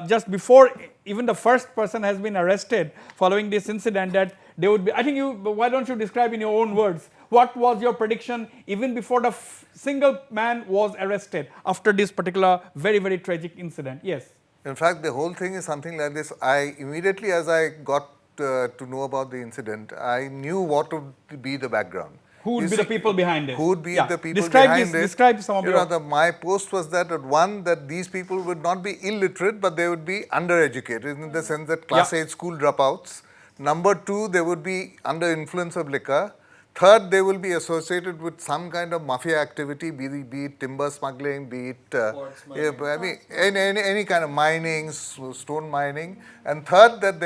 just before even the first person has been arrested following this incident, that they would be, I think why don't you describe in your own words, what was your prediction even before the single man was arrested after this particular very, very tragic incident? Yes. In fact, the whole thing is something like this. I immediately, as I got to know about the incident, I knew what would be the background. Who would be the people behind it? Who would be the people describe behind this, it? Describe some of your... My post was that that these people would not be illiterate, but they would be undereducated in the sense that class 8 school dropouts. Number 2, they would be under influence of liquor. Third, they will be associated with some kind of mafia activity, be it timber smuggling, be it I mean, any kind of mining, stone mining. And third, that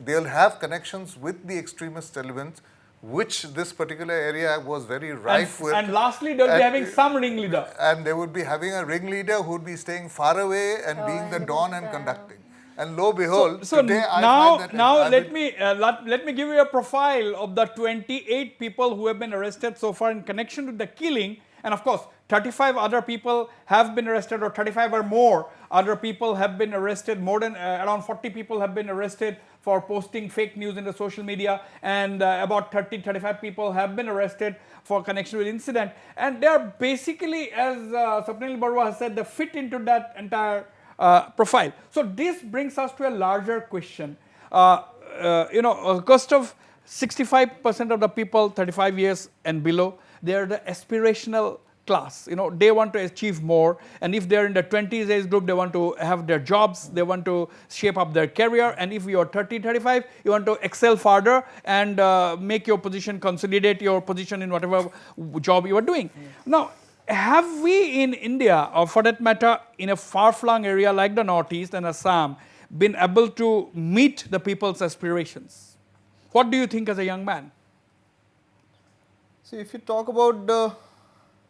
they'll have connections with the extremist elements, which this particular area was very rife with. And lastly, they'll be having some ringleader. And they would be having a ringleader who would be staying far away and being the dawn and conducting. And lo behold, today let me give you a profile of the 28 people who have been arrested so far in connection with the killing. And of course, 35 other people have been arrested, or 35 or more other people have been arrested. More than around 40 people have been arrested for posting fake news in the social media, and about 35 people have been arrested for connection with incident. And they are basically, as Swapnil Barua has said, they fit into that entire profile. So this brings us to a larger question. Cost of 65% of the people 35 years and below, they are the aspirational class. They want to achieve more, and if they're in the 20s age group, they want to have their jobs, they want to shape up their career, and if you are 30, 35, you want to excel further and make your position, consolidate your position in whatever job you are doing. Now, have we in India, or for that matter in a far-flung area like the Northeast and Assam, been able to meet the people's aspirations? What do you think as a young man? See, if you talk about the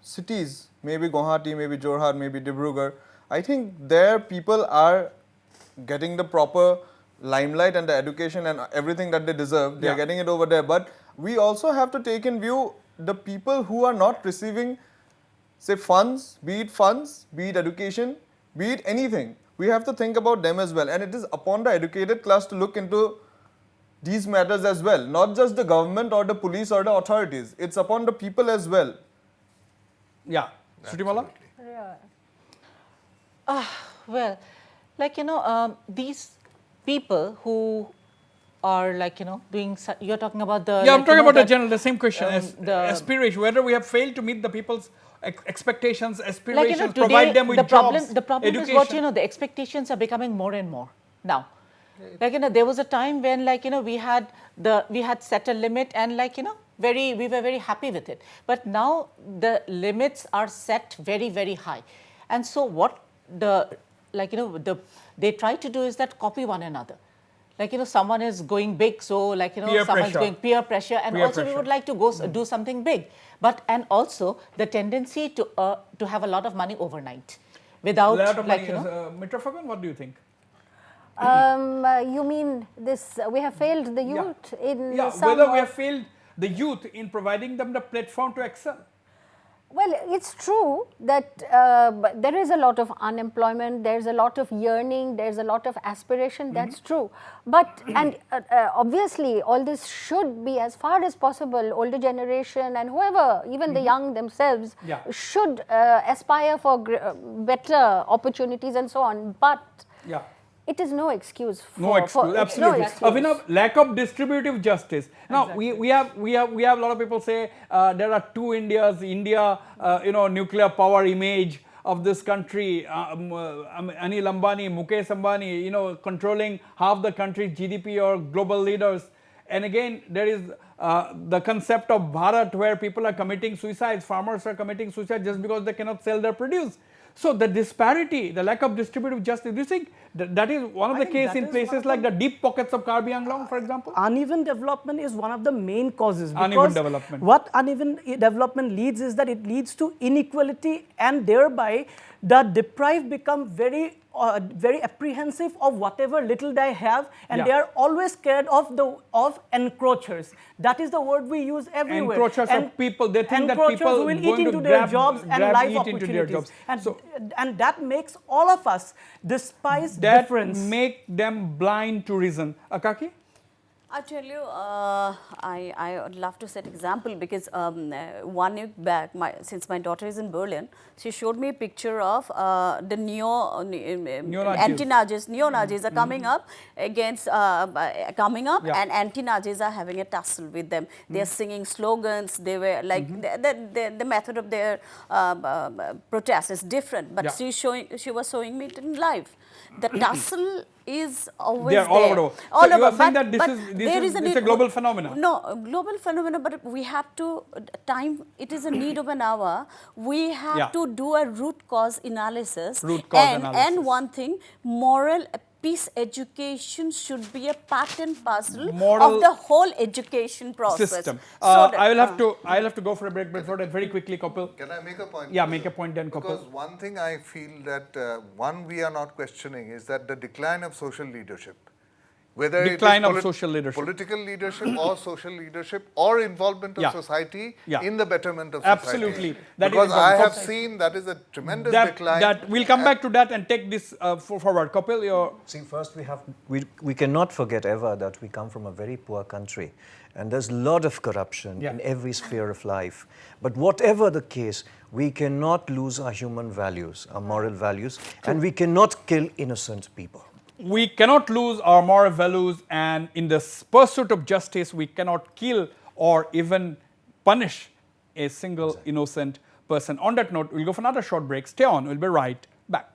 cities, maybe Guwahati, maybe Jorhat, maybe Dibrugarh, I think there people are getting the proper limelight and the education and everything that they deserve. They are getting it over there. But we also have to take in view the people who are not receiving, say, funds, be it education, be it anything. We have to think about them as well. And it is upon the educated class to look into these matters as well. Not just the government or the police or the authorities. It's upon the people as well. Yeah. Shrutimala? Well, these people who are doing, you're talking about the... Yeah, I'm talking about the same question, the aspiration, whether we have failed to meet the people's expectations, aspirations, today, provide them with jobs, the problem education. is what, the expectations are becoming more and more now. There was a time when we had set a limit and we were very happy with it. But now the limits are set very, very high. And so what they try to do is that copy one another. Someone is going big, so someone's going peer pressure, and also we would like to go do something big. But and also the tendency to have a lot of money overnight without Mitra Fagan, what do you think? You mean this, we have failed the youth in some... whether we have failed the youth in providing them the platform to excel. Well, it's true that there is a lot of unemployment, there's a lot of yearning, there's a lot of aspiration, that's true. But, and obviously all this should be, as far as possible, older generation and whoever, even the young themselves, should aspire for better opportunities and so on. But it is no excuse for... absolutely. Abhinav, lack of distributive justice. Now, we have a lot of people say there are two Indias, India, nuclear power image of this country, Anil Ambani, Mukesh Ambani, controlling half the country's GDP or global leaders. And again, there is the concept of Bharat, where people are committing suicides, farmers are committing suicide just because they cannot sell their produce. So the disparity, the lack of distributive justice, do you think that is one of the case in places like the deep pockets of Karbi Anglong, for example? Uneven development is one of the main causes. Uneven development. What uneven development leads is that it leads to inequality, and thereby the deprived become very apprehensive of whatever little they have, and they are always scared of encroachers. That is the word we use everywhere. Encroachers of people. They think that people who will eat into their jobs and life opportunities. And that makes all of us despise difference. That make them blind to reason. Akaki? I tell you, I would love to set example because 1 week back, since my daughter is in Berlin, she showed me a picture of the neo-Nazis are coming up against, and anti-Nazis are having a tussle with them. They are singing slogans. They were like the method of their protest is different, but she was showing me it in live. The tussle is always there. All over. All so over. You are saying that this is a global phenomenon? No, global phenomenon, but we have to, it is a need of an hour. We have to do a root cause analysis. And one thing, moral peace education should be a part and parcel of the whole education process. System. I'll have to go for a break, but for that very quickly, Kapil. Can I make a point? Yeah, make a point then, Kapil. Because one thing I feel that we are not questioning is that the decline of social leadership. Whether decline it is of social leadership. Political leadership or social leadership or involvement of society in the betterment of society. Absolutely. Because I have seen that is a tremendous decline. We'll come back to that and take this forward. Kapil, See, first we cannot forget ever that we come from a very poor country. And there's a lot of corruption in every sphere of life. But whatever the case, we cannot lose our human values, our moral values, and we cannot kill innocent people. We cannot lose our moral values, and in the pursuit of justice, we cannot kill or even punish a single innocent person. On that note, we'll go for another short break. Stay on, we'll be right back.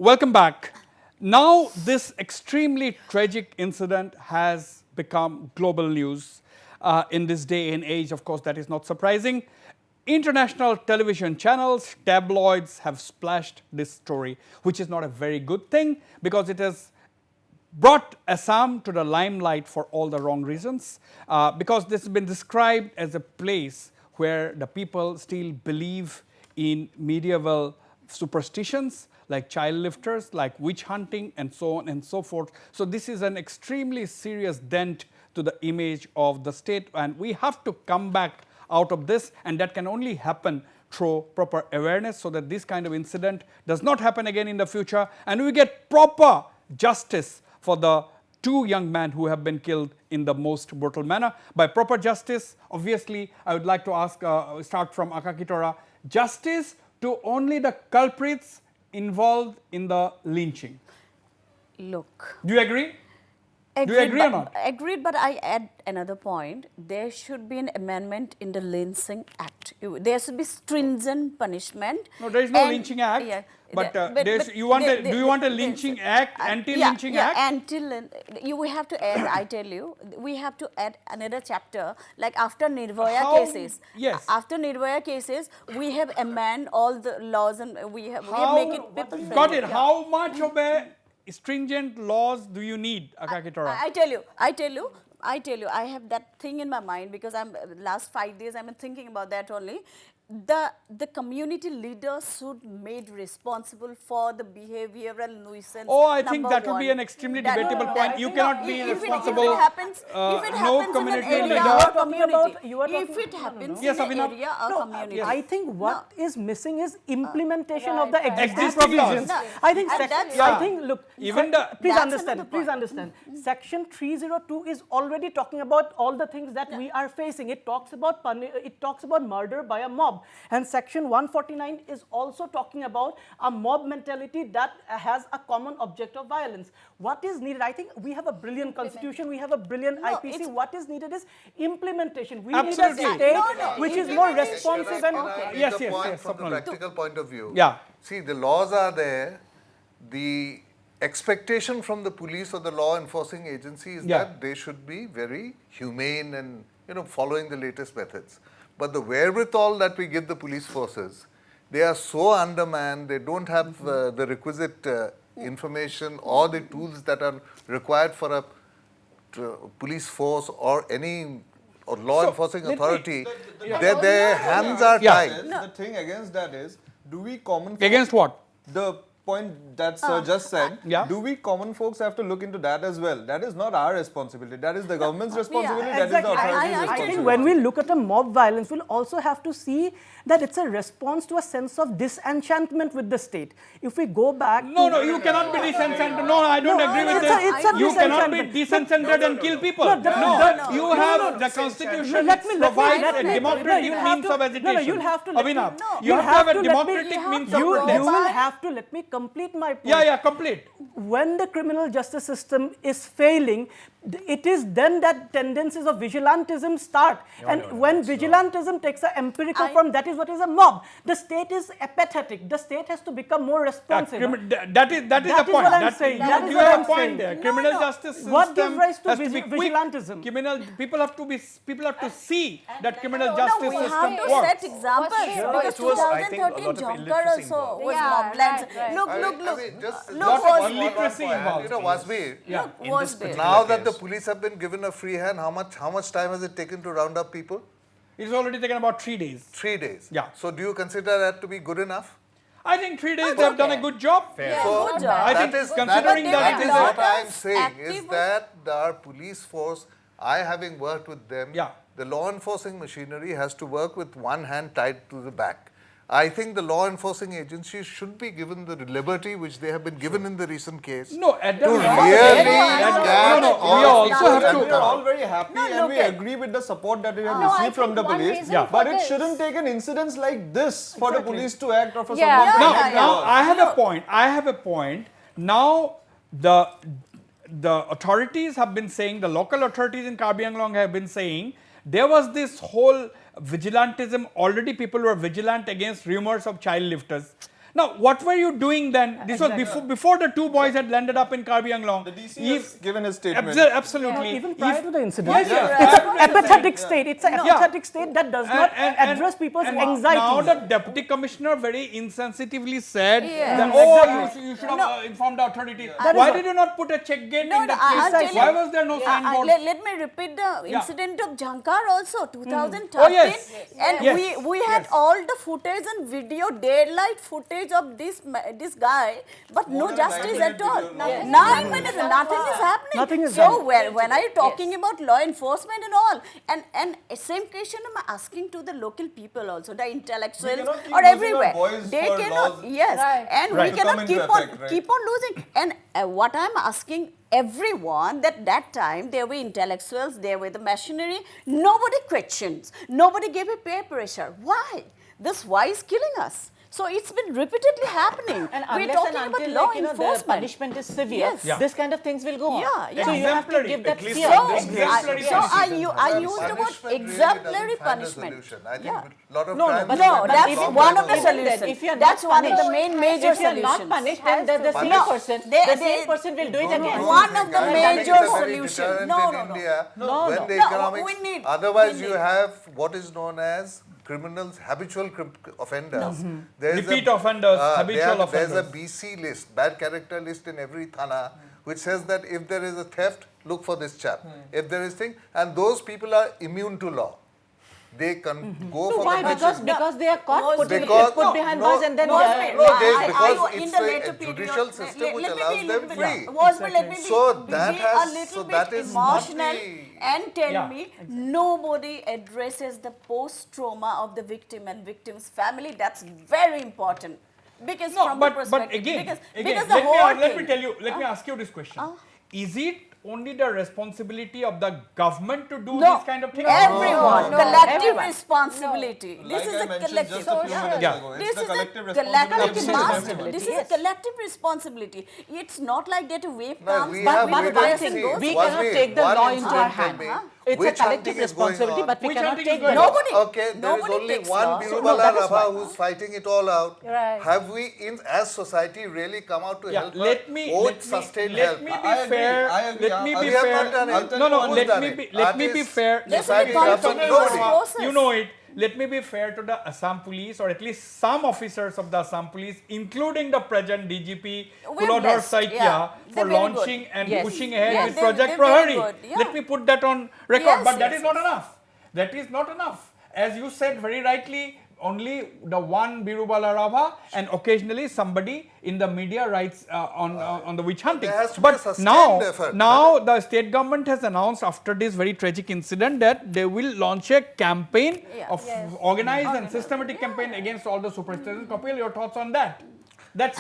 Welcome back. Now, this extremely tragic incident has become global news in this day and age. Of course, that is not surprising. International television channels, tabloids have splashed this story, which is not a very good thing because it has brought Assam to the limelight for all the wrong reasons. Because this has been described as a place where the people still believe in medieval superstitions, like child lifters, like witch hunting, and so on and so forth. So this is an extremely serious dent to the image of the state, and we have to come back out of this, and that can only happen through proper awareness so that this kind of incident does not happen again in the future, and we get proper justice for the 2 young men who have been killed in the most brutal manner. By proper justice, obviously, I would like to ask, start from Akaki Tora, justice to only the culprits involved in the lynching. Look. Do you agree? Do you agree or not? Agreed, but I add another point. There should be an amendment in the Lynching Act. There should be stringent punishment. No, there is no Lynching Act. Yeah, but do you want a Lynching Act, anti-Lynching Act? We have to add, I tell you, we have to add another chapter, like after Nirbhaya cases. Yes. After Nirbhaya cases, we have amended all the laws and we have make it people friendly. Got it. Yeah. How much of a stringent laws do you need, Akaki Tora? I tell you, I have that thing in my mind because last 5 days I've been thinking about that only. The community leaders should made responsible for the behavioral nuisance. Oh, I think that would be an extremely debatable point. You cannot be responsible. If it happens no community in an area leader. or community. If it happens in an area or community. I think what is missing is implementation of the existing provisions. I think, look, even please understand. Section 302 is already already talking about all the things that we are facing. It talks about murder by a mob, and Section 149 is also talking about a mob mentality that has a common object of violence. What is needed? I think we have a brilliant constitution. We have a brilliant IPC. What is needed is implementation. We need a state which is more responsive and Yes, from the practical point of view. Yeah. See, the laws are there. The expectation from the police or the law enforcing agency is that they should be very humane and following the latest methods. But the wherewithal that we give the police forces, they are so undermanned. They don't have the requisite information or the tools that are required for a police force or any law enforcing authority. Their hands are tied. The thing against that is, do we common folks, Against what? the point that sir just said, do we common folks have to look into that as well? That is not our responsibility. That is the government's responsibility. That is the authority's I responsibility. think when we look at a mob violence, we'll also have to see that it's a response to a sense of disenchantment with the state. If we go back No, you cannot be disenchanted. No, I don't agree with this. You cannot be disenchanted and kill people. No, you have the constitution provides a democratic means of agitation. You'll have to Abhinav, you have to have a democratic means of you protest. will have to let me complete my point. Yeah, complete. When the criminal justice system is failing, it is then that tendencies of vigilantism start. And when vigilantism takes an empirical form, that is what is a mob. The state is apathetic. The state has to become more responsive. That is the point. What I'm saying. That is You what have I'm a point saying. there. Criminal justice system What gives rise to has to be quick. vigilantism? People have to see that criminal justice we system have to works. set examples because it was, I think, a lot 2013 of Jankar illiteracy also involved. was Yeah, mobland. right. Look, Lot of Wasbir. illiteracy involved. Wasbir, Wasbir. now that the police have been given a free hand, how much time has it taken to round up people? It's already taken about 3 days. 3 days. Yeah. So do you consider that to be good enough? I think 3 days they have done a good job. Yeah, So good job. I think considering But that they it is were a what I am Active- saying is active- that our police force, I having worked with them, Yeah. the law enforcing machinery has to work with one hand tied to the back. I think the law enforcing agencies should be given the liberty which they have been given in the recent case. No, at the To moment- really No, catch we all also people have and to- We are all very happy No, and look we at- agree with the support that we have No, I received from think the one police. reason for But it this- shouldn't take an incidents like this for the police to act or for Yeah. someone to Now, act. now I have a point. Now the authorities have been saying, the local authorities in Karbi Anglong have been saying, there was this whole vigilantism. Already people were vigilant against rumors of child lifters. Now, what were you doing then? This was before the two boys had landed up in Karbi Anglong. The DC has given a statement. Absolutely. Even prior to the incident. Yes, yes. It's an apathetic state. It's an apathetic state that does not address people's and anxiety. Now the deputy commissioner very insensitively said Yeah. that, you should have informed the authorities. Why did you not put a check gate in the I'll tell case? you. Why was there no signboard? Let me repeat the incident of Jankar also, 2013. Oh, yes. And Yes. we had all the footage and video, daylight footage of this guy, but no justice at all. 9 minutes, nothing is happening. Nothing is so done. when are you talking about law enforcement and all? And same question I'm asking to the local people also, the intellectuals cannot keep or losing our everywhere. voice They for cannot, laws. yes, Right. and Right. we To come cannot into effect, right. keep on losing. And what I'm asking everyone that time there were intellectuals, there were the machinery, nobody questions, nobody gave a peer pressure. Why? This why is killing us? So it's been repeatedly happening. And We're unless talking and about until law the enforcement. punishment is severe, Yes. this kind of things will go on. Yeah, So yeah. you have to give that At least fear. in So, this case, exemplary so punishment. I used the word Punishment really exemplary doesn't find a punishment. solution. I think Yeah. a lot of No, times but No, when that's we talk one of about the law, solutions. If you're That's not one of the punished, main major if you're solutions. not punished, then the same No, person, they- the they- same person will do it again. One of the I think major it's a very solution. deterrent No, in no, no. India No, when no. the No, economics. we need- Otherwise, we you need. have what is known as criminals, habitual offenders. There is Repeat offenders, habitual There's a offenders. BC list, bad character list in every thana, which says that if there is a theft, look for this chap. If there is thing, and those people are immune to law. They can go for Why? conviction. Because they are caught, put Because- put behind no, bars and then no, they no, are- they- because in it's the a later period, judicial system which let me allows be a them little bit- free. Wasbir, let me be, So that be has- a little so bit that is not emotional the- and tell Yeah, me nobody addresses the post-trauma of the victim and victim's family. That's very important. Because No, from the but perspective, again, because again the let whole me thing, tell you, let me ask you this question. Is it only the responsibility of the government to do No, these kind of things? everyone, No, collective everyone. responsibility. This Like is I a mentioned collective. just a few minutes Yeah. ago, This it's the is collective a responsibility collective of master. everyone. This is a collective responsibility. It's not like that a wave No, comes, we but have one witnessed person see, goes. We Wasbir, cannot take the one law into our incident hand. tell me, It's a which collective hunting is going responsibility, on? but we Which cannot hunting is take the going law. on? Nobody. Okay, there is Nobody only takes one law. Birubala that is Rabha why. who's fighting it all out. Right. Have we, as society, really come out to Yeah, help let her? me Oh, let it's me sustained let help. me I be agree, fair. I agree. Let me I'll be We have fair. not done I'll it. tell No, you no. one Let thing. me be Artists, fair. This is society a doesn't continuous know it. process. You know it. Let me be fair to the Assam police, or at least some officers of the Assam police, including the present DGP We're Kuladhar blessed, Saikia, yeah. for They're very launching good. and Yes. pushing ahead Yeah, with they're Project very Prahari. good, yeah. Let me put that on record. Yes, But that yes, is not yes. enough. That is not enough. As you said very rightly, only the one Birubala Rava, and occasionally somebody in the media writes on the witch hunting. there has to be a But sustained effort, now the state government has announced after this very tragic incident that they will launch a campaign Yeah. of organized and systematic campaign against all the superstitions. Kapil, your thoughts on that? That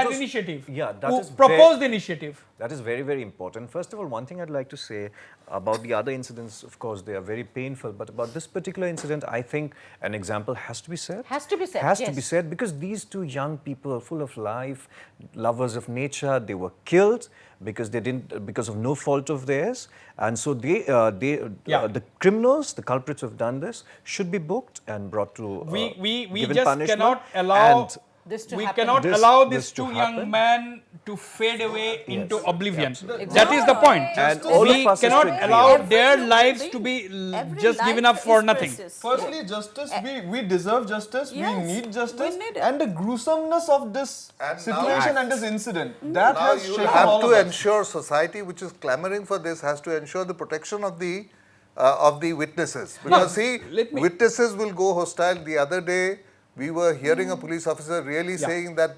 was- initiative. yeah, that Who is proposed the initiative? That is very, very important. First of all, one thing I'd like to say about the other incidents, of course, they are very painful, but about this particular incident, I think an example has to be set. Has to be set, Has to be yes. said, because these two young people, full of life, lovers of nature, they were killed because of no fault of theirs, and so the criminals, the culprits who have done this, should be booked and brought to We given just punishment. cannot allow And This to we happen. cannot This- allow this these to two young happen. men to fade away into oblivion. absolutely. That is the point. And all we of us cannot should allow agree. their Every lives human to be being, every just given life up for is nothing. precious. Firstly, justice, we deserve justice, Yes, we need justice, we need it. and the gruesomeness of this And situation now- and this incident, that Now has you shaken have all to of us. ensure society, which is clamoring for this, has to ensure the protection of the witnesses. Because see, let me- witnesses will go hostile. The other day, we were hearing a police officer really saying that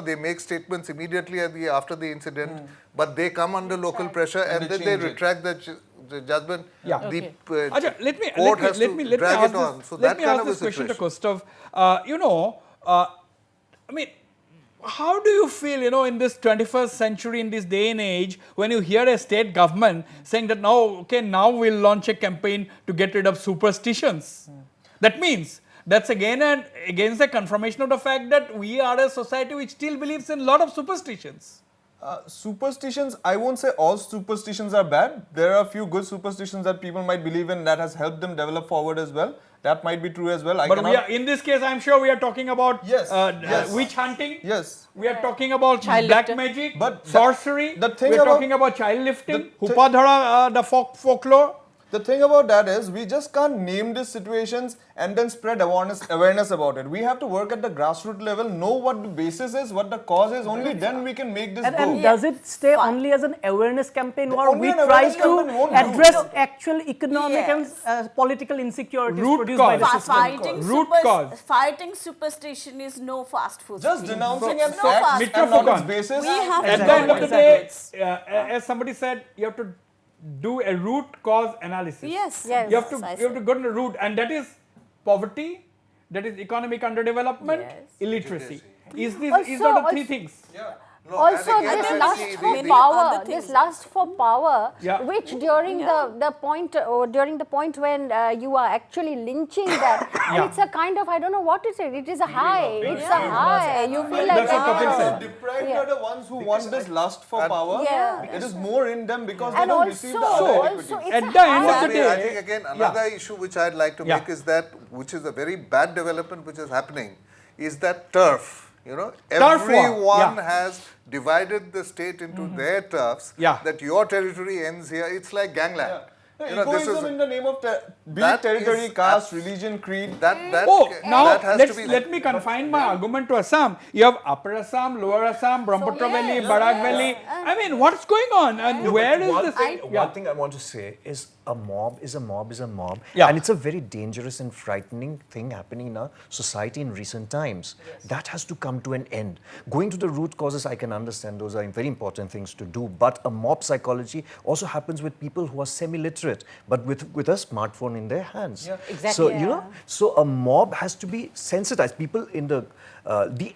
they make statements immediately after the incident, but they come under local pressure and they then they change it. retract the judgment. Yeah. The Okay. Ajay, let me court has to drag ask it on. this, So let that me kind ask of a this question to situation. Kostov. I mean, how do you feel, in this 21st century, in this day and age, when you hear a state government saying that now we'll launch a campaign to get rid of superstitions? That means that's again and against the confirmation of the fact that we are a society which still believes in a lot of superstitions. Superstitions, I won't say all superstitions are bad. There are a few good superstitions that people might believe in that has helped them develop forward as well. That might be true as well. But in this case, I'm sure we are talking about Yes, yes. witch hunting. Yes. We are talking about Child black lifting. magic, But sorcery. the thing we are about- talking about child lifting, the thi- Hupadhara, the folklore. The thing about that is we just can't name these situations and then spread awareness about it. We have to work at the grassroots level, know what the basis is, what the cause is. Only then we can make this And go. does it stay only as an awareness campaign, or Only we an try awareness to campaign won't do. address actual economic Yes. and political insecurities Root produced by the cause. system? Root cause. Fighting superstition is no fast food. Just scheme. denouncing No an fast act food. and not its Fugan. basis. We have At to the end of the Exactly. day, as somebody said, you have to do a root cause analysis. Yes. Yes. You have to go to the root, and that is poverty, that is economic underdevelopment, Yes. illiteracy. These are the Also- three things. No, Also, and again, this I lust see for the- power, other this things. lust for power, Yeah. which during the point when you are actually lynching that, and Yeah. it's a kind of, I don't know what is it. It is a high. It's a high. You feel like That's what Kapil ah. said. Deprived Yeah. are the ones who want this lust for power. Yeah. It is more in them because they And don't also, receive the other equities. it's At a the end of high. the Wasbir, I day- think again another issue which I'd like to Yeah. make is that, which is a very bad development which is happening, is that turf. war, Everyone yeah. has divided the state into their turfs. Yeah. That your territory ends here. It's like gangland. Egoism in the name of be that it territory, is caste, abs- religion, creed. that Now that has to be. let me confine my argument to Assam. You have Upper Assam, Lower Assam, Brahmaputra Valley, Barak Valley. I mean, what's going on? And where is this? One thing I want to say is a mob is a mob is a mob. Yeah. And it's a very dangerous and frightening thing happening in our society in recent times. That has to come to an end. Going to the root causes, I can understand, those are very important things to do. But a mob psychology also happens with people who are semi-literate, but with a smartphone in their hands. Yeah. Exactly. So, you know, so a mob has to be sensitized. People in the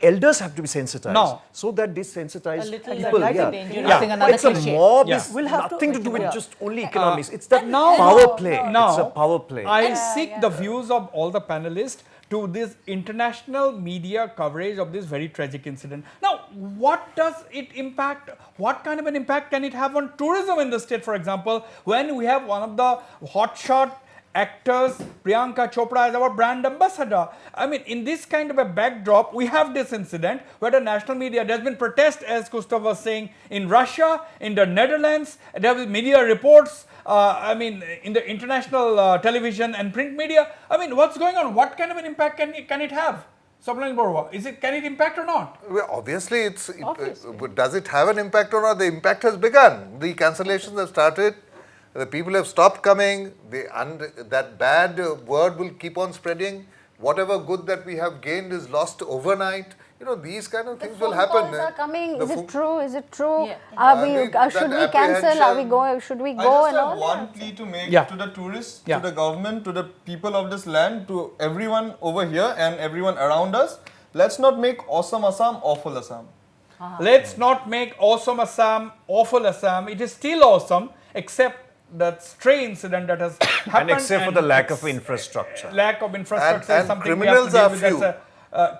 elders have to be sensitized. No. So that they sensitize A little people. like Yeah. dangerous Yeah. thing, another It's a cliche. mob. Yeah. It's We'll have to- nothing to do with yeah. just only economics. It's that no, power no, play. Now, It's a power play. I seek the views of all the panelists to this international media coverage of this very tragic incident. Now, what does it impact? What kind of an impact can it have on tourism in the state, for example, when we have one of the hotshot actors, Priyanka Chopra, as our brand ambassador? I mean, in this kind of a backdrop, we have this incident where the national media, there's been protest, as Gustav was saying, in Russia, in the Netherlands, there have been media reports, I mean, in the international television and print media. I mean, what's going on? What kind of an impact can it have? Swapnil Barua, can it impact or not? Well, obviously, does it have an impact or not? The impact has begun. The cancellations have started. The people have stopped coming. That bad word will keep on spreading. Whatever good that we have gained is lost overnight. You know, these kind of things will happen. Calls are coming. The Is phone- it true? Is it true? Yeah. Should that we cancel? Are we apprehension- going? Should we I go just and have all? one that? plea to make Yeah. to the tourists, Yeah. to the government, to the people of this land, to everyone over here and everyone around us. Let's not make awesome Assam awful Assam. Let's not make awesome Assam awful Assam. It is still awesome, except that stray incident that has happened. And except for the lack of it's- infrastructure. Lack of infrastructure is And something we have to criminals deal are with. few.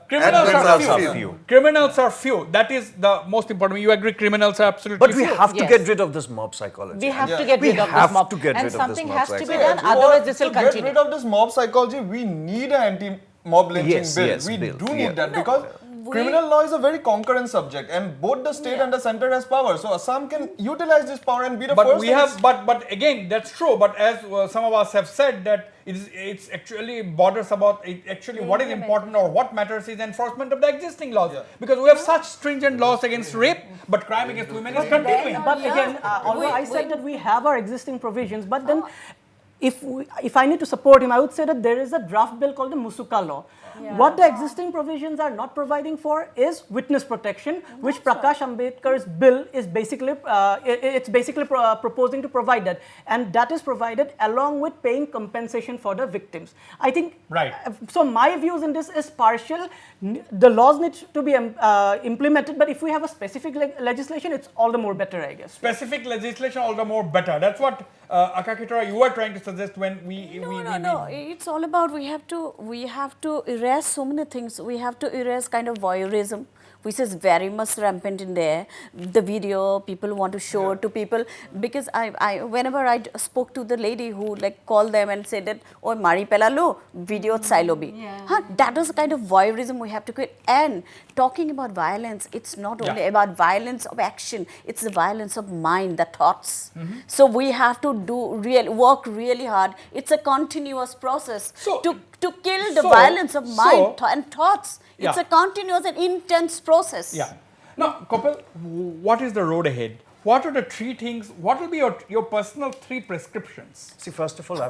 Criminals criminals are are few. few. Criminals are few. That is the most important. You agree? Criminals are absolutely But we few. have to Yes. get rid of this mob psychology. We have Yeah. to get We rid of have this mob. to get and rid of this something mob has to be psychology. done, otherwise this will to get continue. rid of this mob psychology, we need an anti-mob lynching Yes, bill. yes, We bill. do Yeah. need that because criminal law is a very concurrent subject, and both the state and the center has power. So Assam can utilize this power and be the But first. we in have, its- but again, that's true. But as some of us have said, that it's actually borders about what is important or what matters is enforcement of the existing laws. Yeah. Because we have such stringent laws against rape, but crime against women is continuing. But again, although I said that we have our existing provisions, but then if I need to support him, I would say that there is a draft bill called the Musuka law. What the existing provisions are not providing for is witness protection, which Prakash Ambedkar's bill is basically proposing to provide that, and that is provided along with paying compensation for the victims. I think Right. So my views in this is partial. The laws need to be implemented, but if we have a specific legislation, it's all the more better, I guess. Specific legislation, all the more better. That's what Akakitara, you were trying to suggest when No. It's all about we have to erase so many things. We have to erase kind of voyeurism, which is very much rampant in there. The video, people want to show it to people, because I whenever I spoke to the lady who like called them and said that, oh, Mari Pelalo, video Sailobi. That is the kind of voyeurism we have to quit. And talking about violence, it's not only about violence of action, it's the violence of mind, the thoughts. So we have to work really hard. It's a continuous process to kill the violence of mind and thoughts. It's a continuous and intense process. Yeah. Now, Kapil, what is the road ahead? What are the three things? What will be your personal three prescriptions? See, first of all,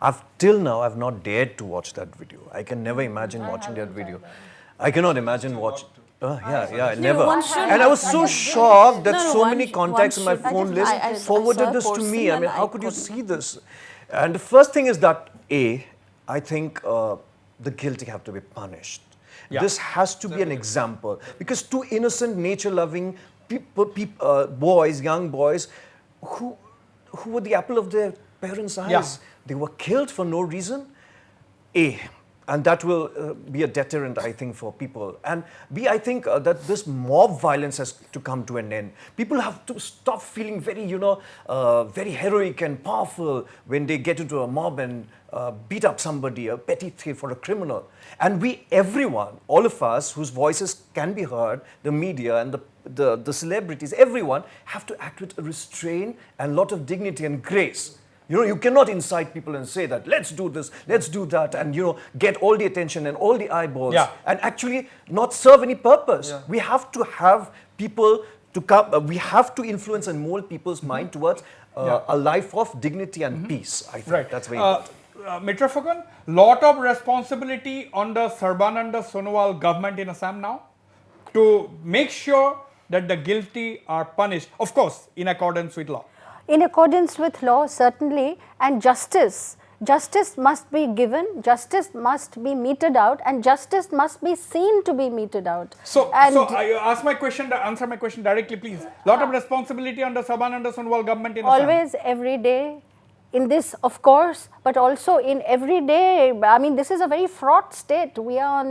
I've till now I've not dared to watch that video. I can never imagine watching that video. I cannot imagine watching. Never. one should And I was so shocked that so one many sh- contacts one in my should- I phone just- list I saw forwarded a this to person me. I and mean, how I could you couldn't. see this? And the first thing is that I think the guilty have to be punished. Yeah. This has to be an example, because two innocent, nature-loving boys, young boys, who were the apple of their parents' eyes, they were killed for no reason. And that will be a deterrent, I think, for people. And B, I think that this mob violence has to come to an end. People have to stop feeling very, very heroic and powerful when they get into a mob and beat up somebody, a petty thief or a criminal. And everyone, all of us whose voices can be heard, the media and the celebrities, everyone have to act with restraint and a lot of dignity and grace. You cannot incite people and say that, let's do this, let's do that, and, get all the attention and all the eyeballs, and actually not serve any purpose. Yeah. We have to have people to come, we have to influence and mold people's mind towards a life of dignity and peace. I think that's very important. Mitra Fukan, lot of responsibility on the Sarbananda Sonowal government in Assam now to make sure that the guilty are punished, of course, in accordance with law. In accordance with law, certainly, and justice must be given, justice must be meted out, and justice must be seen to be meted out. So I answer my question directly, please. Lot of responsibility on the Sarbananda Sonowal government in Assam. Always, every day, in this, of course, but also in every day. I mean, this is a very fraught state. We are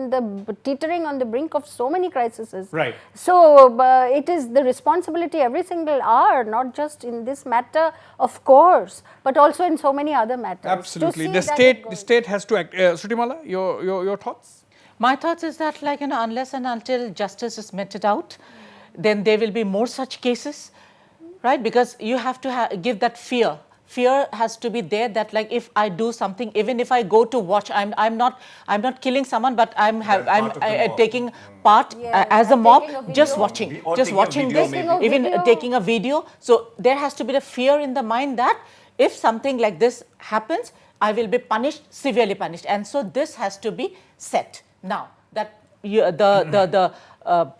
teetering on the brink of so many crises. Right. So it is the responsibility every single hour, not just in this matter, of course, but also in so many other matters. Absolutely. To The state has to act. Shrutimala, your thoughts? My thoughts is that, like, unless and until justice is meted out, then there will be more such cases, right? Because you have to give that fear. Fear has to be there that, like, if I do something, even if I go to watch, I'm not killing someone, but I'm taking part as a mob, just watching this, even taking a video. So there has to be the fear in the mind that if something like this happens, I will be punished, severely punished, and so this has to be set now. That the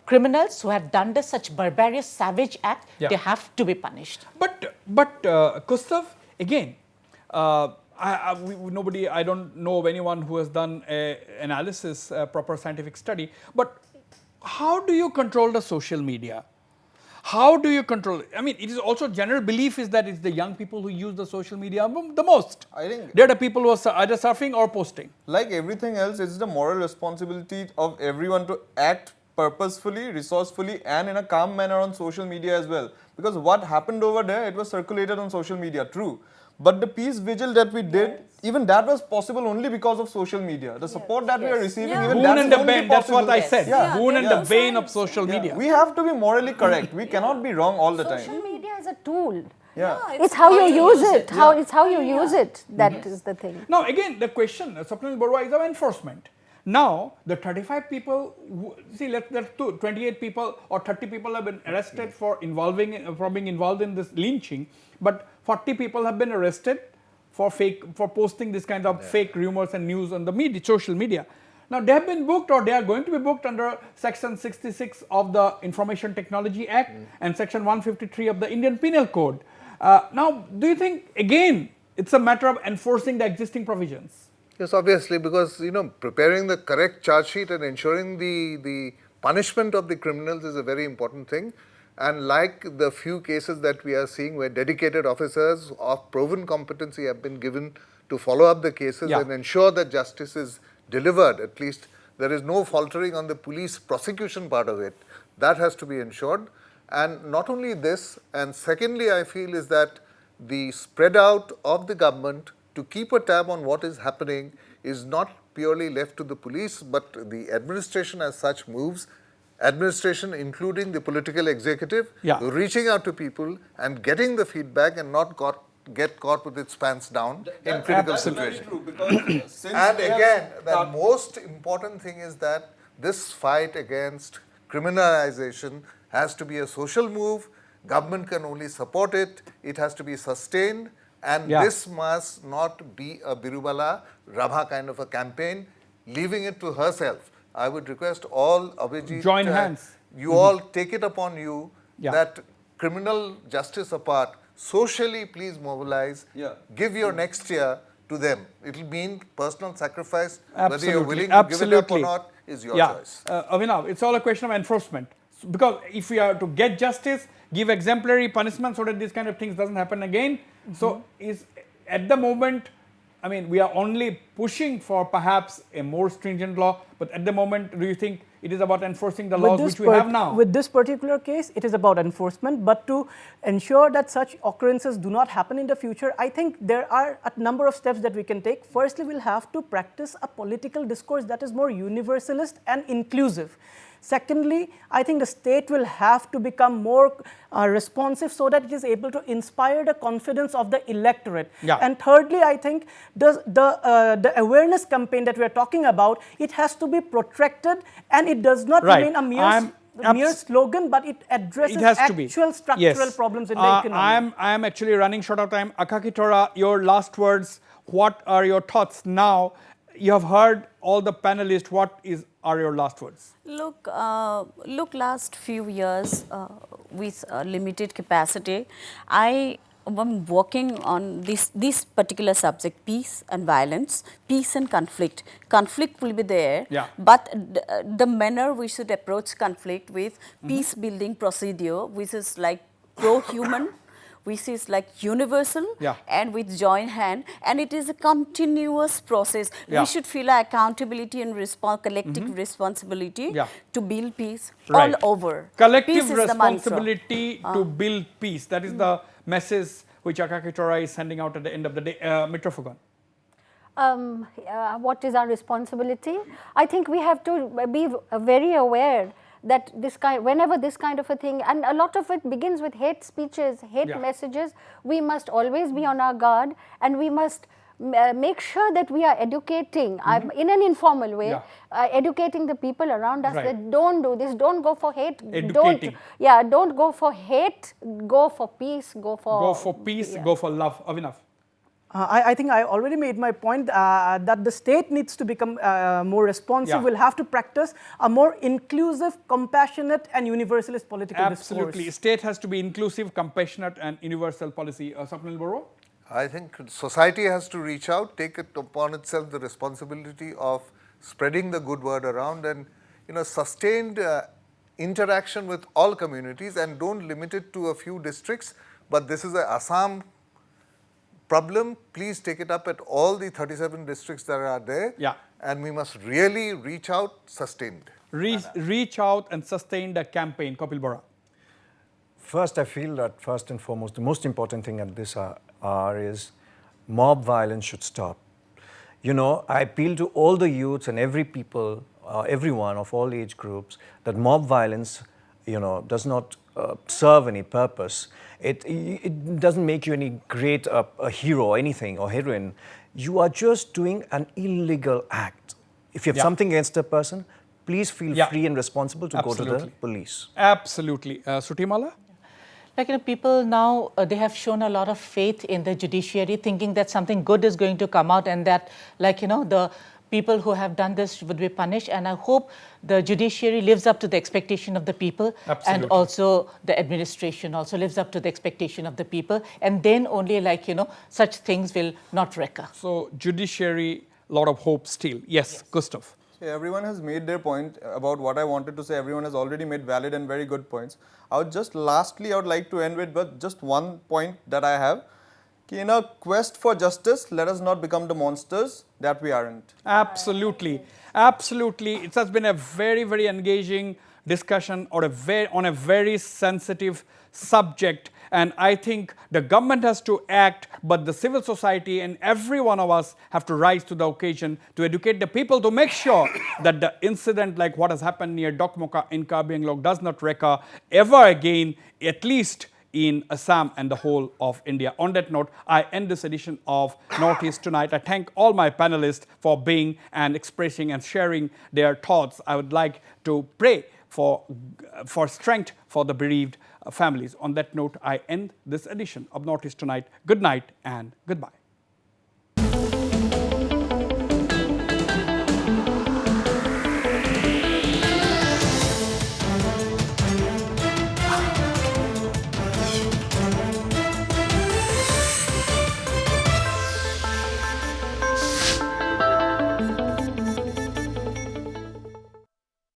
criminals who have done such barbarous, savage act, they have to be punished. But Kustav, again, I don't know of anyone who has done an analysis, proper scientific study, but how do you control the social media? How do you control it? I mean, it is also general belief is that it's the young people who use the social media the most. I think they're the people who are either surfing or posting. Like everything else, it's the moral responsibility of everyone to act purposefully, resourcefully, and in a calm manner on social media as well. Because what happened over there, it was circulated on social media, true. But the peace vigil that we did, even that was possible only because of social media. The support that we are receiving, even Boon and the only bane, that's what I said. Boon and the bane of possible. social media. We have to be morally correct. We cannot be wrong all the time. Social media is a tool. It's how you use it. It's how you use it. That is the thing. Now, again, the question, Sapnil Barua, is of enforcement. Now, the 35 people, see, let's 28 people or 30 people have been arrested for being involved in this lynching, but 40 people have been arrested for posting this kind of fake rumors and news on the social media. Now, they have been booked or they are going to be booked under Section 66 of the Information Technology Act and Section 153 of the Indian Penal Code. Now, do you think, again, it's a matter of enforcing the existing provisions? Yes, obviously, because, preparing the correct charge sheet and ensuring the punishment of the criminals is a very important thing. And like the few cases that we are seeing where dedicated officers of proven competency have been given to follow up the cases and ensure that justice is delivered, at least there is no faltering on the police prosecution part of it. That has to be ensured. And not only this, and secondly, I feel is that the spread out of the government to keep a tab on what is happening is not purely left to the police, but the administration as such moves, administration including the political executive, reaching out to people and getting the feedback and not get caught with its pants down in critical situations. And again, the most important thing is that this fight against criminalization has to be a social move. Government can only support it. It has to be sustained. And this must not be a Birubala Rabha kind of a campaign, leaving it to herself. I would request all Abhijit, join hands. You all take it upon you that criminal justice apart, socially please mobilize, give your next year to them. It will mean personal sacrifice, whether you're willing to give it up or not is your choice. Avinav, it's all a question of enforcement. Because if we are to get justice, give exemplary punishment so that this kind of things doesn't happen again. So is at the moment, I mean, we are only pushing for perhaps a more stringent law, but at the moment, do you think it is about enforcing the laws which we have now? With this particular case, it is about enforcement, but to ensure that such occurrences do not happen in the future, I think there are a number of steps that we can take. Firstly, we'll have to practice a political discourse that is more universalist and inclusive. Secondly, I think the state will have to become more responsive so that it is able to inspire the confidence of the electorate. And thirdly, I think the awareness campaign that we are talking about, it has to be protracted and it does not remain a mere mere slogan, but it addresses It has to be. actual structural Yes. problems in the economy. I am actually running short of time. Akakitora, your last words. What are your thoughts now? You have heard all the panelists. What are your last words? Look, last few years with limited capacity, I am working on this particular subject, peace and violence, peace and conflict. Conflict will be there, Yeah. but the manner we should approach conflict with peace building procedure, which is like pro-human, which is like universal, Yeah. and with joint hand, and it is a continuous process. Yeah. We should feel accountability and collective responsibility Yeah. to build peace Right. all over. Collective Peace is the mantra. responsibility to build peace. That is the message which Akakitora is sending out at the end of the day. Mitra Fugan. What is our responsibility? I think we have to be very aware that whenever this kind of a thing, and a lot of it begins with hate speeches, hate Yeah. messages, we must always be on our guard, and we must make sure that we are educating in an informal way, Yeah. educating the people around us Right. that don't do this, don't go for hate, Educating. don't go for hate, go for peace, go for peace, yeah. go for love. Avinav. I think I already made my point that the state needs to become more responsive. Yeah. We'll have to practice a more inclusive, compassionate, and universalist political Absolutely. discourse. State has to be inclusive, compassionate, and universal policy. Swapnil Boro? I think society has to reach out, take it upon itself the responsibility of spreading the good word around, and sustained interaction with all communities, and don't limit it to a few districts. But this is a Assam problem. Please take it up at all the 37 districts that are there. Yeah. And we must really reach out sustained. Reach out and sustain the campaign. Kapil Bora. First, I feel that first and foremost, the most important thing at this hour is mob violence should stop. I appeal to all the youths and everyone of all age groups, that mob violence, does not serve any purpose. It doesn't make you any great a hero or anything, or heroine. You are just doing an illegal act. If you have Yeah. something against a person, please feel Yeah. free and responsible to go to the Absolutely. police. Absolutely. Sutimala? People now, they have shown a lot of faith in the judiciary, thinking that something good is going to come out, and that, the people who have done this would be punished. And I hope the judiciary lives up to the expectation of the people. Absolutely. And also the administration also lives up to the expectation of the people. And then only such things will not recur. So, judiciary, lot of hope still. Yes. Gustav. Everyone has made their point about what I wanted to say. Everyone has already made valid and very good points. I would like to end with just one point that I have. In our quest for justice, let us not become the monsters that we aren't. Absolutely. Absolutely. It has been a very, very engaging discussion on a very sensitive subject. And I think the government has to act, but the civil society and every one of us have to rise to the occasion to educate the people, to make sure that the incident like what has happened near Dokmoka in Karbi Anglong does not recur ever again, at least in Assam and the whole of India. On that note, I end this edition of Northeast Tonight. I thank all my panelists for being and expressing and sharing their thoughts. I would like to pray for strength for the bereaved families. On that note, I end this edition of Northeast Tonight. Good night and goodbye.